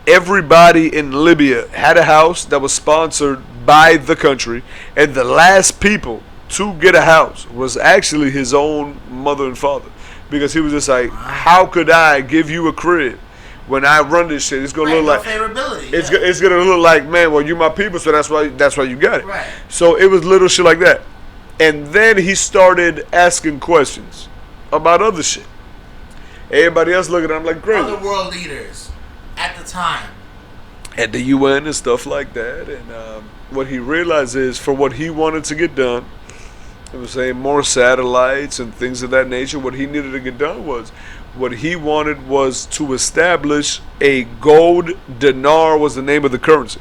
everybody in Libya had a house that was sponsored by the country, and the last people to get a house was actually his own mother and father, because he was just like, how could I give you a crib when I run this shit? It's gonna look like favorability. It's gonna look like, man, well, you my people, so that's why you got it. Right. So it was little shit like that, and then he started asking questions about other shit. Everybody else looking at him like crazy. Other world leaders at the time, at the UN and stuff like that, and what he realized is, for what he wanted to get done, it was saying more satellites and things of that nature. What he needed to get done was, what he wanted was to establish a gold dinar was the name of the currency.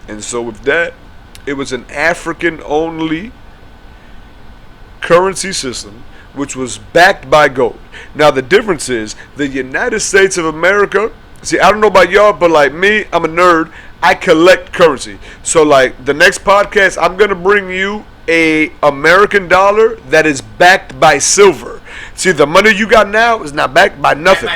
And so with that, it was an African-only currency system which was backed by gold. Now the difference is, the United States of America See, I don't know about y'all, but like me, I'm a nerd. I collect currency. So like the next podcast, I'm gonna bring you a American dollar that is backed by silver. See, the money you got now is not backed by nothing.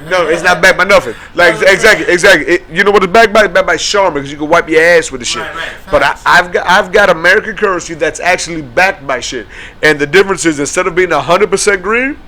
No, it's not backed by nothing. Like exactly. You know what it's backed by? It's backed by Charmin, because you can wipe your ass with the shit. Right. But I've got American currency that's actually backed by shit. And the difference is, instead of being 100% green,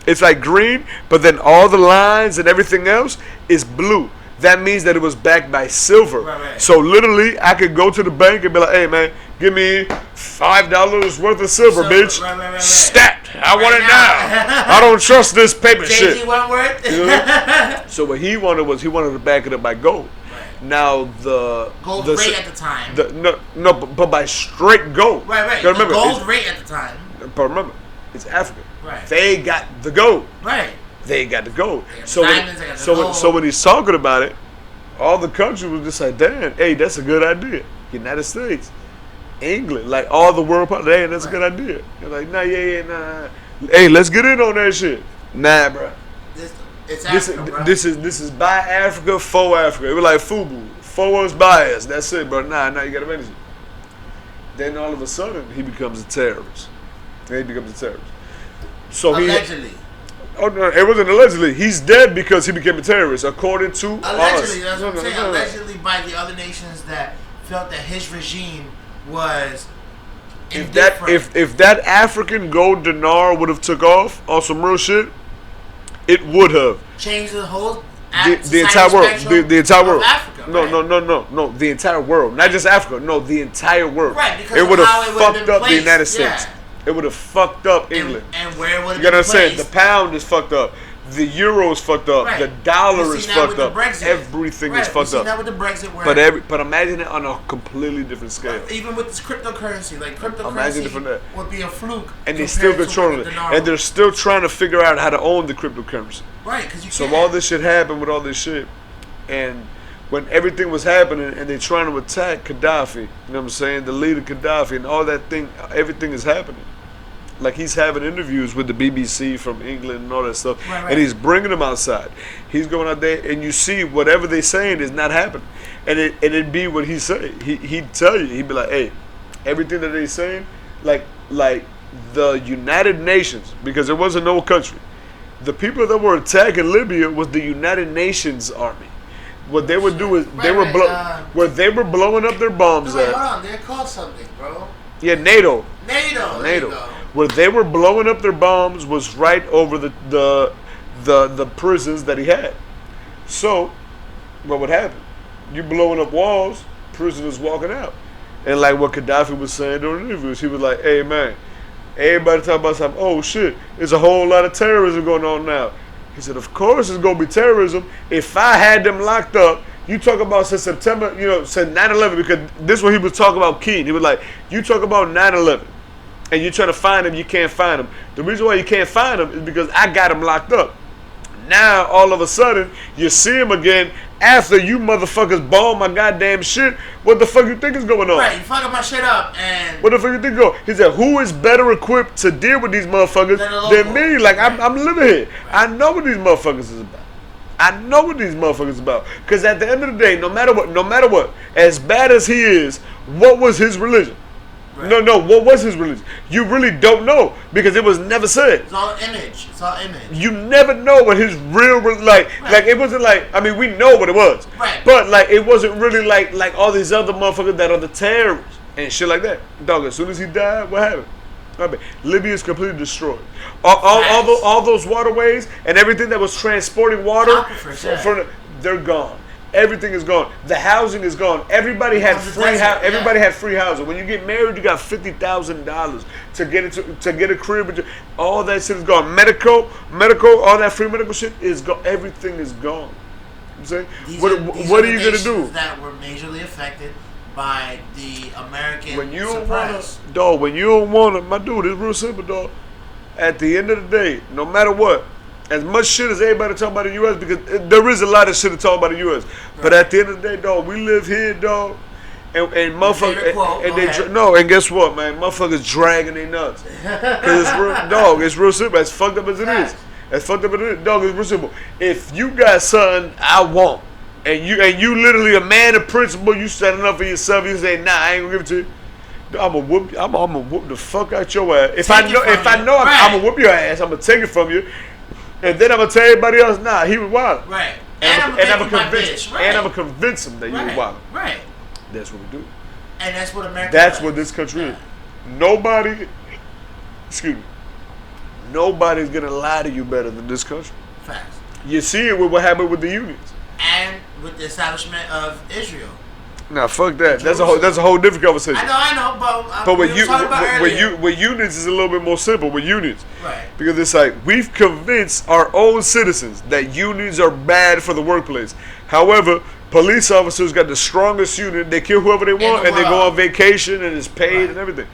it's like green, but then all the lines and everything else is blue. That means that it was backed by silver. Right. So literally, I could go to the bank and be like, "Hey man, give me $5 worth of silver, bitch. Right. Stat. I want it now. I don't trust this paper shit." You know? So what he wanted was, he wanted to back it up by gold. Right. Now the rate at the time. But by straight gold. Right. The remember, gold rate at the time. But remember, it's Africa. Right. They got the gold. Right. They got the gold. So when he's talking about it, all the country was just like, "Damn, hey, that's a good idea." United States, England, like all the world, hey, that's a good idea. You're like, nah. Hey, let's get in on that shit. Nah, bro. It's Africa, bro. This is by Africa, for Africa. It was like FUBU. For us, by us. That's it, bro. Nah, you gotta manage it. Then all of a sudden, he becomes a terrorist. So allegedly. Oh no, it wasn't allegedly. He's dead because he became a terrorist, according to allegedly. us. That's what I'm saying. Allegedly by the other nations that felt that his regime was indifferent. If that African gold dinar would have took off on some real shit, it would have changed the whole the entire world. The entire world. Africa, no. The entire world, not just Africa. No, the entire world. Right, because it would have fucked up placed. the United States. Yeah. It would have fucked up England. And where would it be placed? You gotta understand, the pound is fucked up. The euro is fucked up. Right. The dollar is fucked up. Everything is fucked up. That with the Brexit, but imagine it on a completely different scale. Even with this cryptocurrency, would be a fluke. And they're still controlling it. And they're still trying to figure out how to own the cryptocurrency. Right, because you can't. So all this shit happened with all this shit, and when everything was happening, and they're trying to attack Gaddafi, you know what I'm saying, the leader Gaddafi, and all that thing, everything is happening. Like, he's having interviews with the BBC from England and all that stuff, right. And he's bringing them outside. He's going out there, and you see whatever they're saying is not happening, and it'd be what he say. He'd tell you, he'd be like, "Hey, everything that they're saying, like the United Nations, because it wasn't no country. The people that were attacking Libya was the United Nations army. What they would do is they were blowing up their bombs at. Hold on, they're called something, bro. Yeah, NATO. NATO. Where they were blowing up their bombs was right over the prisons that he had. So, what would happen? You blowing up walls, prisoners walking out. And like what Gaddafi was saying during interviews, he was like, "Hey man, everybody talking about something. Oh shit, there's a whole lot of terrorism going on now." He said, "Of course it's gonna be terrorism. If I had them locked up." You talk about since September, since 9/11, because this is what he was talking about, Keen. He was like, you talk about 9/11, and you try to find him, you can't find him. The reason why you can't find him is because I got him locked up. Now, all of a sudden, you see him again after you motherfuckers bomb my goddamn shit. What the fuck you think is going on? Right, you fucking my shit up, and... What the fuck you think going on? He said, who is better equipped to deal with these motherfuckers than me? Like, I'm living here. Right. I know what these motherfuckers is about. Because at the end of the day, no matter what, as bad as he is, what was his religion? Right. No, what was his religion? You really don't know, because it was never said. It's all image. You never know what his real, like it wasn't like, I mean, we know what it was. Right. But like, it wasn't really like all these other motherfuckers that are the terrorists and shit like that. Dog, as soon as he died, what happened? Libya is completely destroyed. All those waterways and everything that was transporting water, they're gone. Everything is gone. The housing is gone. Everybody had free housing. When you get married, you got $50,000 to get a crib. All that shit is gone. Medical, all that free medical shit is gone. Everything is gone. You know what I'm saying? What are you gonna do? That were majorly affected by the American when you surprise. When you don't want to, my dude, it's real simple, dog. At the end of the day, no matter what, as much shit as everybody talking about the U.S., because there is a lot of shit to talk about the U.S., right. But at the end of the day, dog, we live here, dog, and motherfuckers, and guess what, man, motherfuckers dragging their nuts, because it's real, dog, it's real simple, as fucked up as it is. As fucked up as it is, dog, it's real simple. If you got something I want, and you literally a man of principle, you standing up for yourself, you say, nah, I ain't gonna give it to you. I'm gonna whoop the fuck out your ass. If I know I'm gonna whoop your ass, I'm gonna take it from you, and then I'm gonna tell everybody else, nah, he was wild. Right. And I'm gonna convince him that you was wild. Right. That's what we do. And that's what America That's does. what this country is. Nobody's gonna lie to you better than this country. Facts. You see it with what happened with the unions. And with the establishment of Israel. Nah, fuck that. That's a whole different conversation. I know, but with unions is a little bit more simple with unions. Right. Because it's like we've convinced our own citizens that unions are bad for the workplace. However, police officers got the strongest union. They kill whoever they want and they go on vacation and it's paid and everything.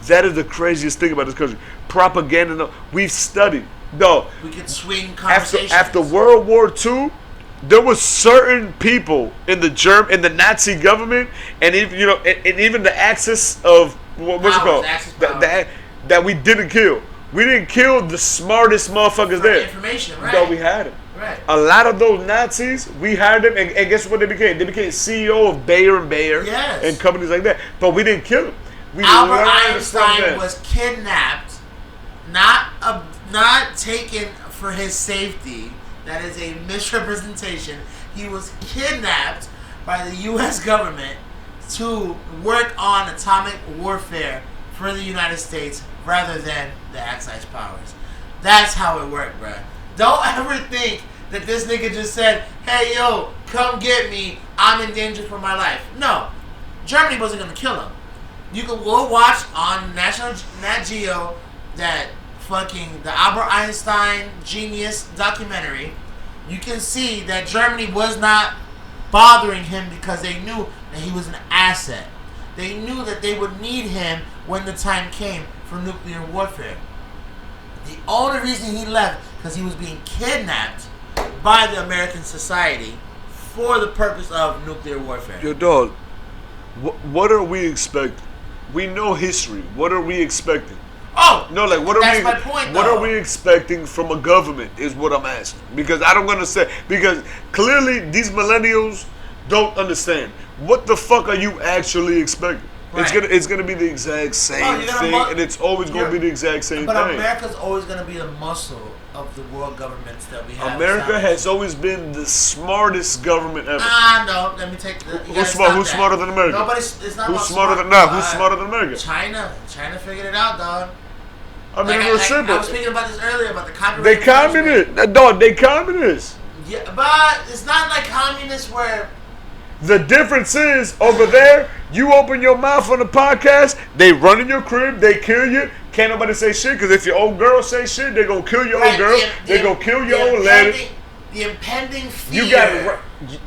That is the craziest thing about this country. Propaganda. We've studied. Dog. We can swing conversations. After World War II, there was certain people in the Nazi government, and even the Axis of what's it called? That we didn't kill. We didn't kill the smartest motherfuckers there. Information, right? No, we had them. Right. A lot of those Nazis, we hired them, and guess what they became? They became CEO of Bayer and Bayer and companies like that. But we didn't kill them. Albert Einstein was kidnapped, not taken for his safety. That is a misrepresentation. He was kidnapped by the U.S. government to work on atomic warfare for the United States rather than the Axis powers. That's how it worked, bruh. Don't ever think that this nigga just said, hey, yo, come get me. I'm in danger for my life. No. Germany wasn't going to kill him. You can go watch on National Nat Geo that the Albert Einstein genius documentary. You can see that Germany was not bothering him because they knew that he was an asset. They knew that they would need him when the time came for nuclear warfare. The only reason he left because he was being kidnapped by the American society for the purpose of nuclear warfare. Yo, dog, what are we expecting? We know history. What are we expecting? Oh, no, like what are we expecting from a government is what I'm asking. Because I don't understand. Because clearly these millennials don't understand. What the fuck are you actually expecting? Right. It's gonna be the exact same thing, and it's always gonna be the exact same thing. But America's always gonna be the muscle of the world governments that we have. America has always been the smartest government ever. No, let me take the. Who's smarter than America? It's not Who's smarter than Who's smarter than America? China figured it out, dog. I mean, it was simple. I was speaking about this earlier about the copyright. They communist, dog. They communists. Yeah, but it's not like communists where. The difference is over there, you open your mouth on the podcast, they run in your crib, they kill you. Can't nobody say shit because if your old girl say shit, they gonna kill your old girl. They gonna kill your old lady. The impending fear. You got.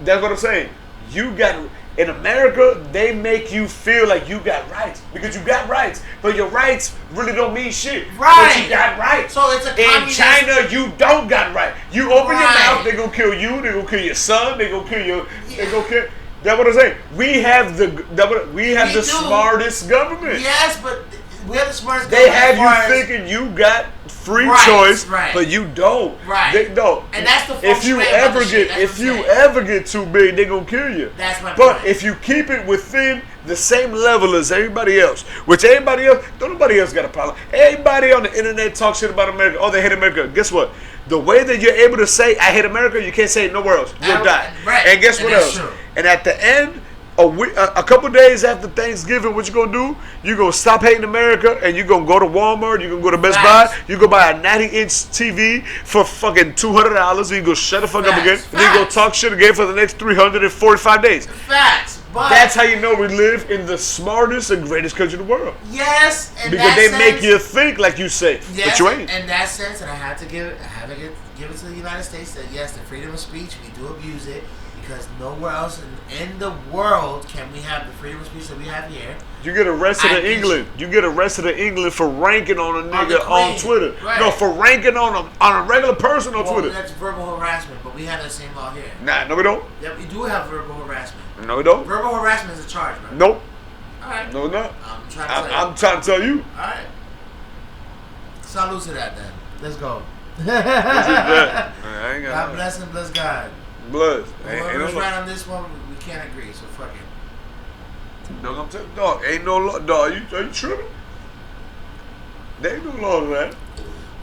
That's what I'm saying. You got. In America, they make you feel like you got rights because you got rights, but your rights really don't mean shit. Right. But you got rights. So it's a communist. In China, you don't got rights. You open your mouth, they gonna kill you. They gonna kill your son. They gonna kill you. They gonna kill. That's what I'm saying. We have the smartest government. Yes, but we have the smartest government. They have you thinking you got free choice, but you don't. Right. They don't. And that's the if you ever get too big, they gonna kill you. That's my point. But if you keep it within the same level as everybody else, which everybody else, don't nobody else got a problem. Everybody on the internet talk shit about America. Oh, they hate America. Guess what? The way that you're able to say I hate America, you can't say it nowhere else. You'll die. Right. And guess what else? True. And at the end, a couple days after Thanksgiving, what you gonna do? You gonna stop hating America and you gonna go to Walmart. You gonna go to Best Buy. You go buy a 90-inch TV for fucking $200. And you go shut the fuck up again. And then you go talk shit again for the next 345 days. Facts. But that's how you know we live in the smartest and greatest country in the world. Yes, because they make you think like you safe, yes, but you ain't. In that sense, and I have to give it to the United States that yes, the freedom of speech, we do abuse it because nowhere else in the world can we have the freedom of speech that we have here. You get arrested in England. You get arrested in England for ranking on a nigga on Twitter. Right. No, for ranking on a regular person on Twitter. That's verbal harassment, but we have that same law here. Nah, no we don't. Yeah, we do have verbal harassment. No, we don't. Verbal harassment is a charge, man. Nope. All right. No, it's not. I'm trying to tell you. All right. Salute to that, then. Let's go. that. I ain't got God bless and bless God. Bless. Whoever's right on this one, we can't agree, so fuck it. Dog, I'm telling you, dog, ain't no law. Dog, are you tripping? There ain't no law to that.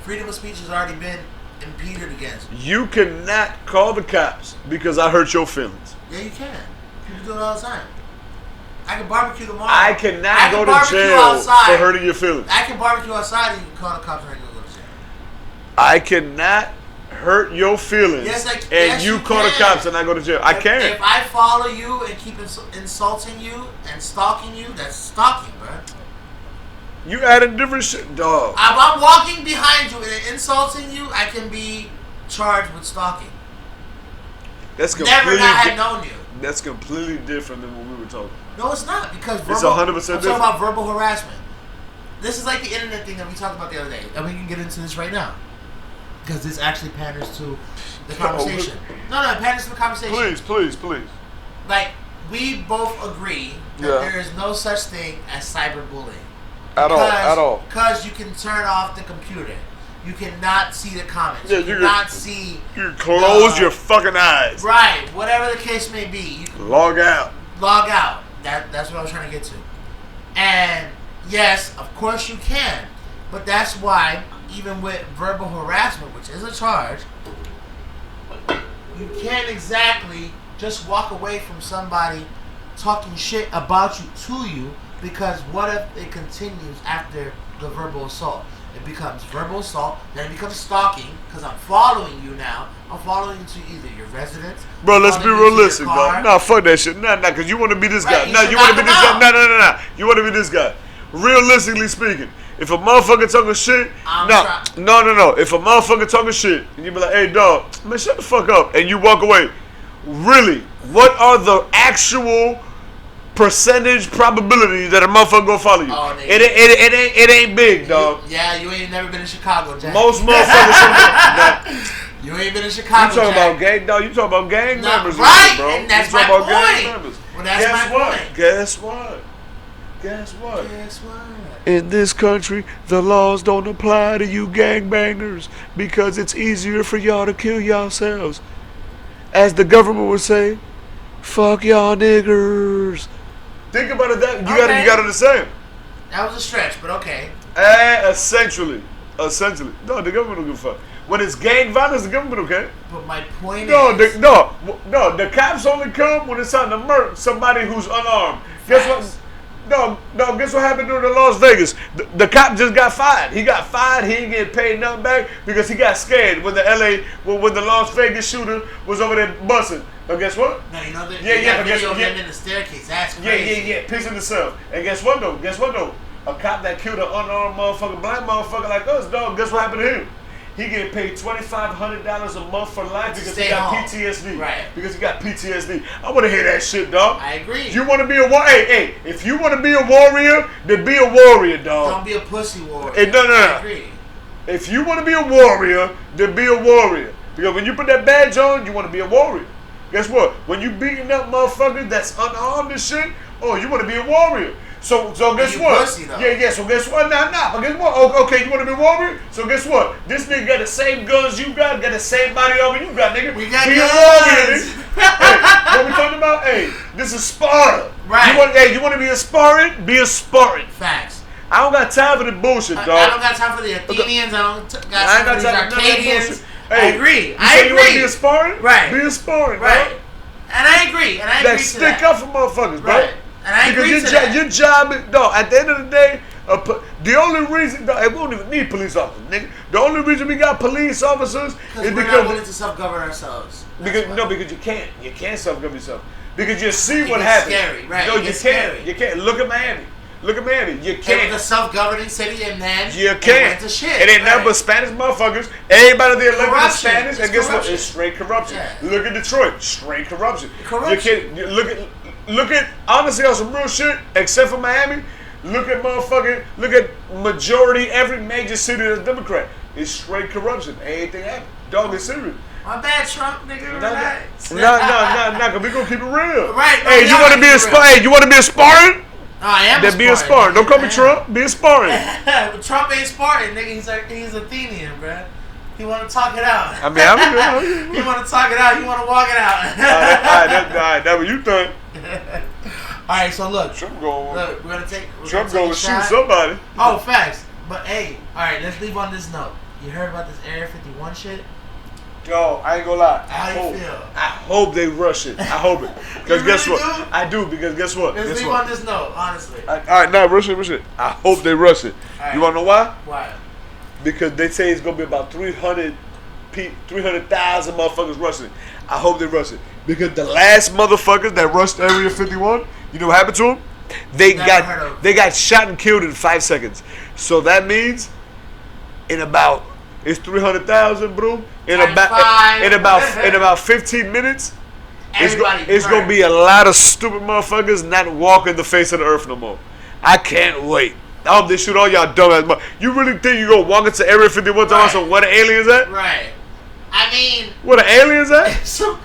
Freedom of speech has already been impeded against. You cannot call the cops because I hurt your feelings. Yeah, you can. People do it all the time. I can barbecue tomorrow. I cannot go to jail outside. for hurting your feelings. I can barbecue outside and you can call the cops and I can go to jail. I cannot hurt your feelings. Yes, you call the cops and I go to jail. I can't. If I follow you and keep insulting you and stalking you, that's stalking, bro. You adding different shit, dog. If I'm walking behind you and insulting you, I can be charged with stalking. That's completely Never not have known you. That's completely different than what we were talking about. No, it's not, because it's 100% different. I'm talking about verbal harassment. This is like the internet thing that we talked about the other day, and we can get into this right now, because this actually panders to the conversation. No, it panders to the conversation. Please. Like, we both agree that there is no such thing as cyberbullying. At all. Because you can turn off the computer. You cannot see the comments. Yeah, you cannot see. You close your fucking eyes. Right. Whatever the case may be. You can log out. That's what I was trying to get to. And yes, of course you can. But that's why, even with verbal harassment, which is a charge, you can't exactly just walk away from somebody talking shit about you to you, because what if it continues after the verbal assault? It becomes verbal assault, then it becomes stalking, because I'm following you now. I'm following you to either your residence. Bro, let's be realistic, dog. Nah, fuck that shit. Nah, because you want to be this guy. Nah, you want to be this guy. Nah. You want to be this guy. Realistically speaking, if a motherfucker talking shit, no. If a motherfucker talking shit, and you be like, hey, dog, man, shut the fuck up, and you walk away, really, what are the actual percentage probability that a motherfucker gonna follow you? Oh, it ain't big, dog. You ain't never been in Chicago, Jack. Most motherfuckers. You ain't been in Chicago, You talking about gang, dog? You talking about gang members, right? Bro. And that's you my talking point. about gang members. Well, that's my point. Guess what? In this country, the laws don't apply to you gangbangers because it's easier for y'all to kill yourselves. As the government would say, fuck y'all niggers. Think about it. You gotta understand. That was a stretch, but okay. Essentially. No, the government don't give a fuck. When it's gang violence, the government okay. But my point is... No, the cops only come when it's time to murder somebody who's unarmed. Guess what? No, guess what happened during the Las Vegas? The cop just got fired. He got fired. He didn't get paid nothing back because he got scared when the Las Vegas shooter was over there busting. But guess what? No, you know that. Video of him in the staircase. That's crazy. Yeah. Pissing himself. And guess what though? A cop that killed an unarmed motherfucker, black motherfucker like us, dog. Guess what happened to him? He get paid $2,500 a month for life because he got PTSD. Right. Because he got PTSD. I want to hear that shit, dog. I agree. You want to be a warrior? Hey, if you want to be a warrior, then be a warrior, dog. Don't be a pussy warrior. No. I agree. If you want to be a warrior, then be a warrior. Because when you put that badge on, you want to be a warrior. Guess what? When you beating up motherfuckers that's unarmed and shit, you want to be a warrior. So guess what? Pussy, though. Yeah. So guess what? Nah. But guess what? Okay, you want to be a warrior? So guess what? This nigga got the same guns you got the same body armor you got, nigga. We got be guns. A warrior, nigga. Hey, what we talking about? Hey, this is Sparta. Right. You want to be a Spartan? Be a Spartan. Facts. I don't got time for the bullshit, dog. I don't got time for the Athenians. I don't got time for the Arcadians. Hey, I agree. You want to be a Spartan? Right. Be a Spartan, right. Bro. And I agree. That stick up for motherfuckers, bro. Right. And I agree to that. Your job is, dog, at the end of the day, the only reason, dog, we don't even need police officers, nigga. The only reason we got police officers is because we're not willing to self-govern ourselves. Because you can't. You can't self-govern yourself. Because you see what happens. Scary, right? No, you can't. You can't. Look at Miami. You can't. It was a self-governing city, and then you can't. It ain't nothing but Spanish motherfuckers. Everybody there looking at Spanish, and guess what? It's straight corruption. Yeah. Look at Detroit, straight corruption. Look at honestly on some real shit. Except for Miami, look at majority every major city that's Democrat. It's straight corruption. Anything happen, dog, is serious. My bad, Trump, nigga. Relax. No, cause we gonna keep it real. Right. Hey, you want to be a Spartan? Hey, you want to be a Spartan? I am. Then be a Spartan. Don't call me Trump. Be a Spartan. Trump ain't Spartan, nigga. He's Athenian, bruh. He want to talk it out. I mean, I'm good. He want to talk it out. He want to walk it out. Alright, that's what you think. Alright, so look. Trump going. Look, we're gonna take. Trump going to shoot somebody. Oh, facts. But hey, alright, let's leave on this note. You heard about this Area 51 shit? Yo, I ain't gonna lie. How you feel? I hope they rush it. I hope it. Because guess really what? do? I do, because guess what? Let's leave on this note, honestly. Alright, nah, rush it. I hope they rush it. Right. You wanna know why? Why? Because they say it's gonna be about 300,000 motherfuckers rushing it. I hope they rush it. Because the last motherfuckers that rushed Area 51, you know what happened to them? They got shot and killed in 5 seconds. So that means it's 300,000, bro. In about 15 minutes, it's gonna be a lot of stupid motherfuckers not walking the face of the earth no more. I can't wait. I hope they shoot all y'all dumbass motherfuckers. You really think you gonna walk into Area 51 talking about where the aliens at? Right. I mean, where the aliens at? It's a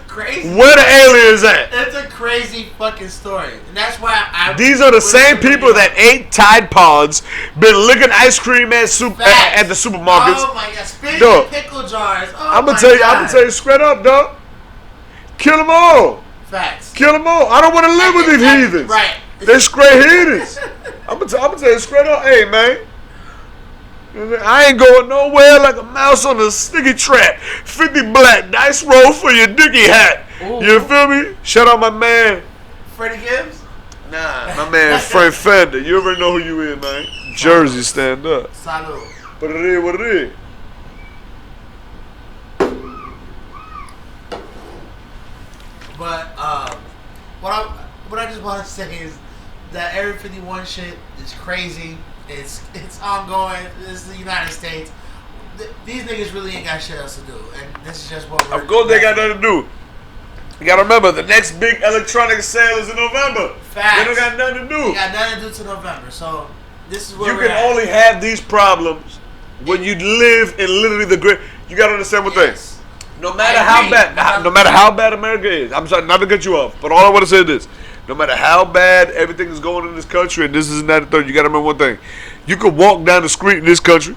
crazy. Where the aliens at? It's a crazy fucking story, and that's why These are the same people that ate Tide Pods, been licking ice cream at the supermarkets. Oh my god, spitting in pickle jars. Oh I'm gonna tell you straight up, dog. Kill them all. Facts. Kill them all. I don't want to live with these heathens. Right. They're straight heathens. I'm gonna tell you straight up, hey man. I ain't going nowhere like a mouse on a sticky trap. 50 black, nice roll for your dicky hat. Ooh. You feel me? Shout out my man. Freddie Gibbs? Nah, my man Frank Fender. You already know who you is, man. Jersey, stand up. Salud. But it is what it is. But what I just want to say is that Area 51 shit is crazy. It's ongoing. This is the United States. These niggas really ain't got shit else to do, and this is just what we're. Of course, they got nothing to do. You gotta remember, the next big electronic sale is in November. Facts. They don't got nothing to do. They got nothing to do to November. So this is where you can only have these problems when you live in literally the great. You gotta understand one thing. No matter how bad America is, I'm sorry not to cut you off, but all I want to say is this. No matter how bad everything is going in this country, and this is not the third, you gotta remember one thing. You can walk down the street in this country.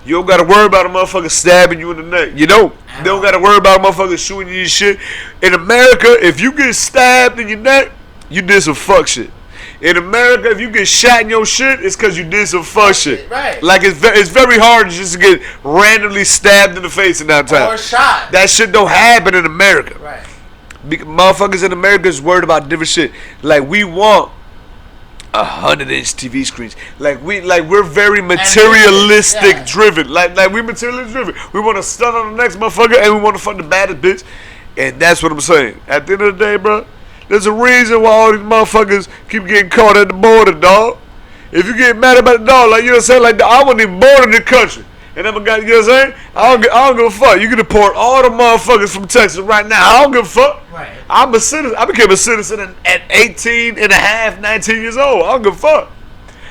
You don't gotta worry about a motherfucker stabbing you in the neck. You don't. They don't gotta worry about a motherfucker shooting you shit. In America, if you get stabbed in your neck, you did some fuck shit. In America, if you get shot in your shit, it's because you did some fuck shit. Right. Like it's very hard just to get randomly stabbed in the face in that time. Or shot. That shit don't happen in America. Right. Motherfuckers in America is worried about different shit. Like we want 100-inch TV screens. Like we're very materialistic driven. Like we're materialistic driven. We want to stun on the next motherfucker and we want to fuck the baddest bitch. And that's what I'm saying. At the end of the day, bro, there's a reason why all these motherfuckers keep getting caught at the border, dog. If you get mad about the dog, like you know what I'm saying, like I wasn't even born in the country. And I'm a guy, you know what I'm saying? I don't give a fuck. You can deport all the motherfuckers from Texas right now. I don't give a fuck. Right. I'm a citizen. I became a citizen at 18 and a half, 19 years old. I don't give a fuck.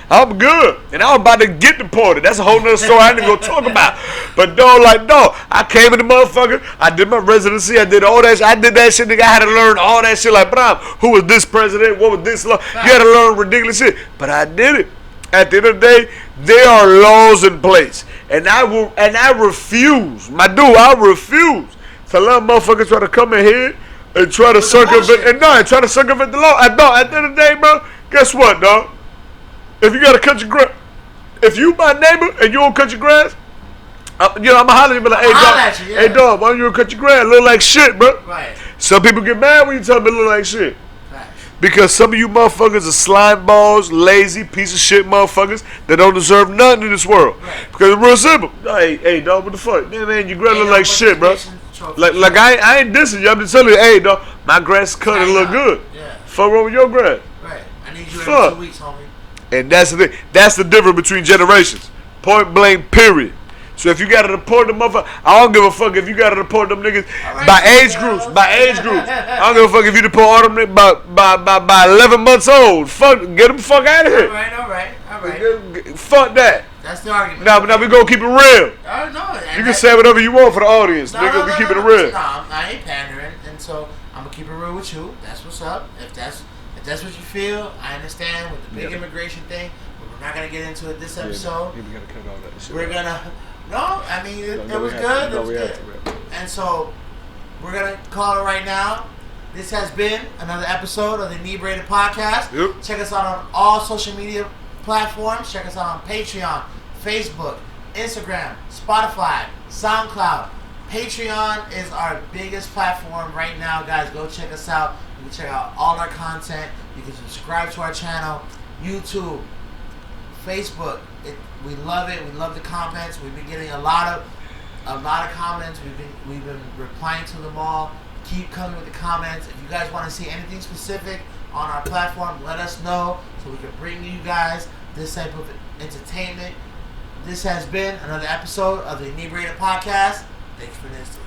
I'm good. And I'm about to get deported. That's a whole nother story I ain't gonna talk about. But dog, I came in the motherfucker. I did my residency. I did all that shit. I did that shit, nigga. I had to learn all that shit. Like, bro, who was this president? What was this law? You had to learn ridiculous shit. But I did it. At the end of the day, there are laws in place. And I refuse, I refuse to let motherfuckers try to come in here and try to circumvent the law. At the end of the day, bro, guess what, dog? If you gotta cut your grass, if you my neighbor and you don't cut your grass, I'ma holler at you, be like, hey dog, why don't you cut your grass? Look like shit, bro. Right. Some people get mad when you tell them it look like shit. Because some of you motherfuckers are slime balls, lazy, piece of shit motherfuckers that don't deserve nothing in this world. Right. Because it's real simple. Hey, dog, what the fuck? Yeah, man, your grass look like shit, bro. Like I ain't dissing you. I'm just telling you, hey, dog, my grass cut and look good. Yeah. Fuck wrong with your grass. Right. I need you every 2 weeks, homie. And that's the thing. That's the difference between generations. Point blank, period. So if you gotta report them motherfuckers, I don't give a fuck if you gotta report them niggas by age groups. I don't give a fuck if you report all them niggas by 11 months old. Fuck, get them fuck out of here. All right. Fuck that. That's the argument. Now we gonna keep it real. I know. You can say whatever you want for the audience, nigga. We keeping it real. No, I ain't pandering, and so I'm gonna keep it real with you. That's what's up. If that's what you feel, I understand with the big immigration thing. But we're not gonna get into it this episode. We gotta cut all that shit. No, I mean, it was good. It was good. And so, we're going to call it right now. This has been another episode of the Inebriated Podcast. Yep. Check us out on all social media platforms. Check us out on Patreon, Facebook, Instagram, Spotify, SoundCloud. Patreon is our biggest platform right now, guys. Go check us out. You can check out all our content. You can subscribe to our channel. YouTube, Facebook. We love it. We love the comments. We've been getting a lot of comments. We've been replying to them all. Keep coming with the comments. If you guys want to see anything specific on our platform, let us know so we can bring you guys this type of entertainment. This has been another episode of the Inebriated Podcast. Thanks for listening.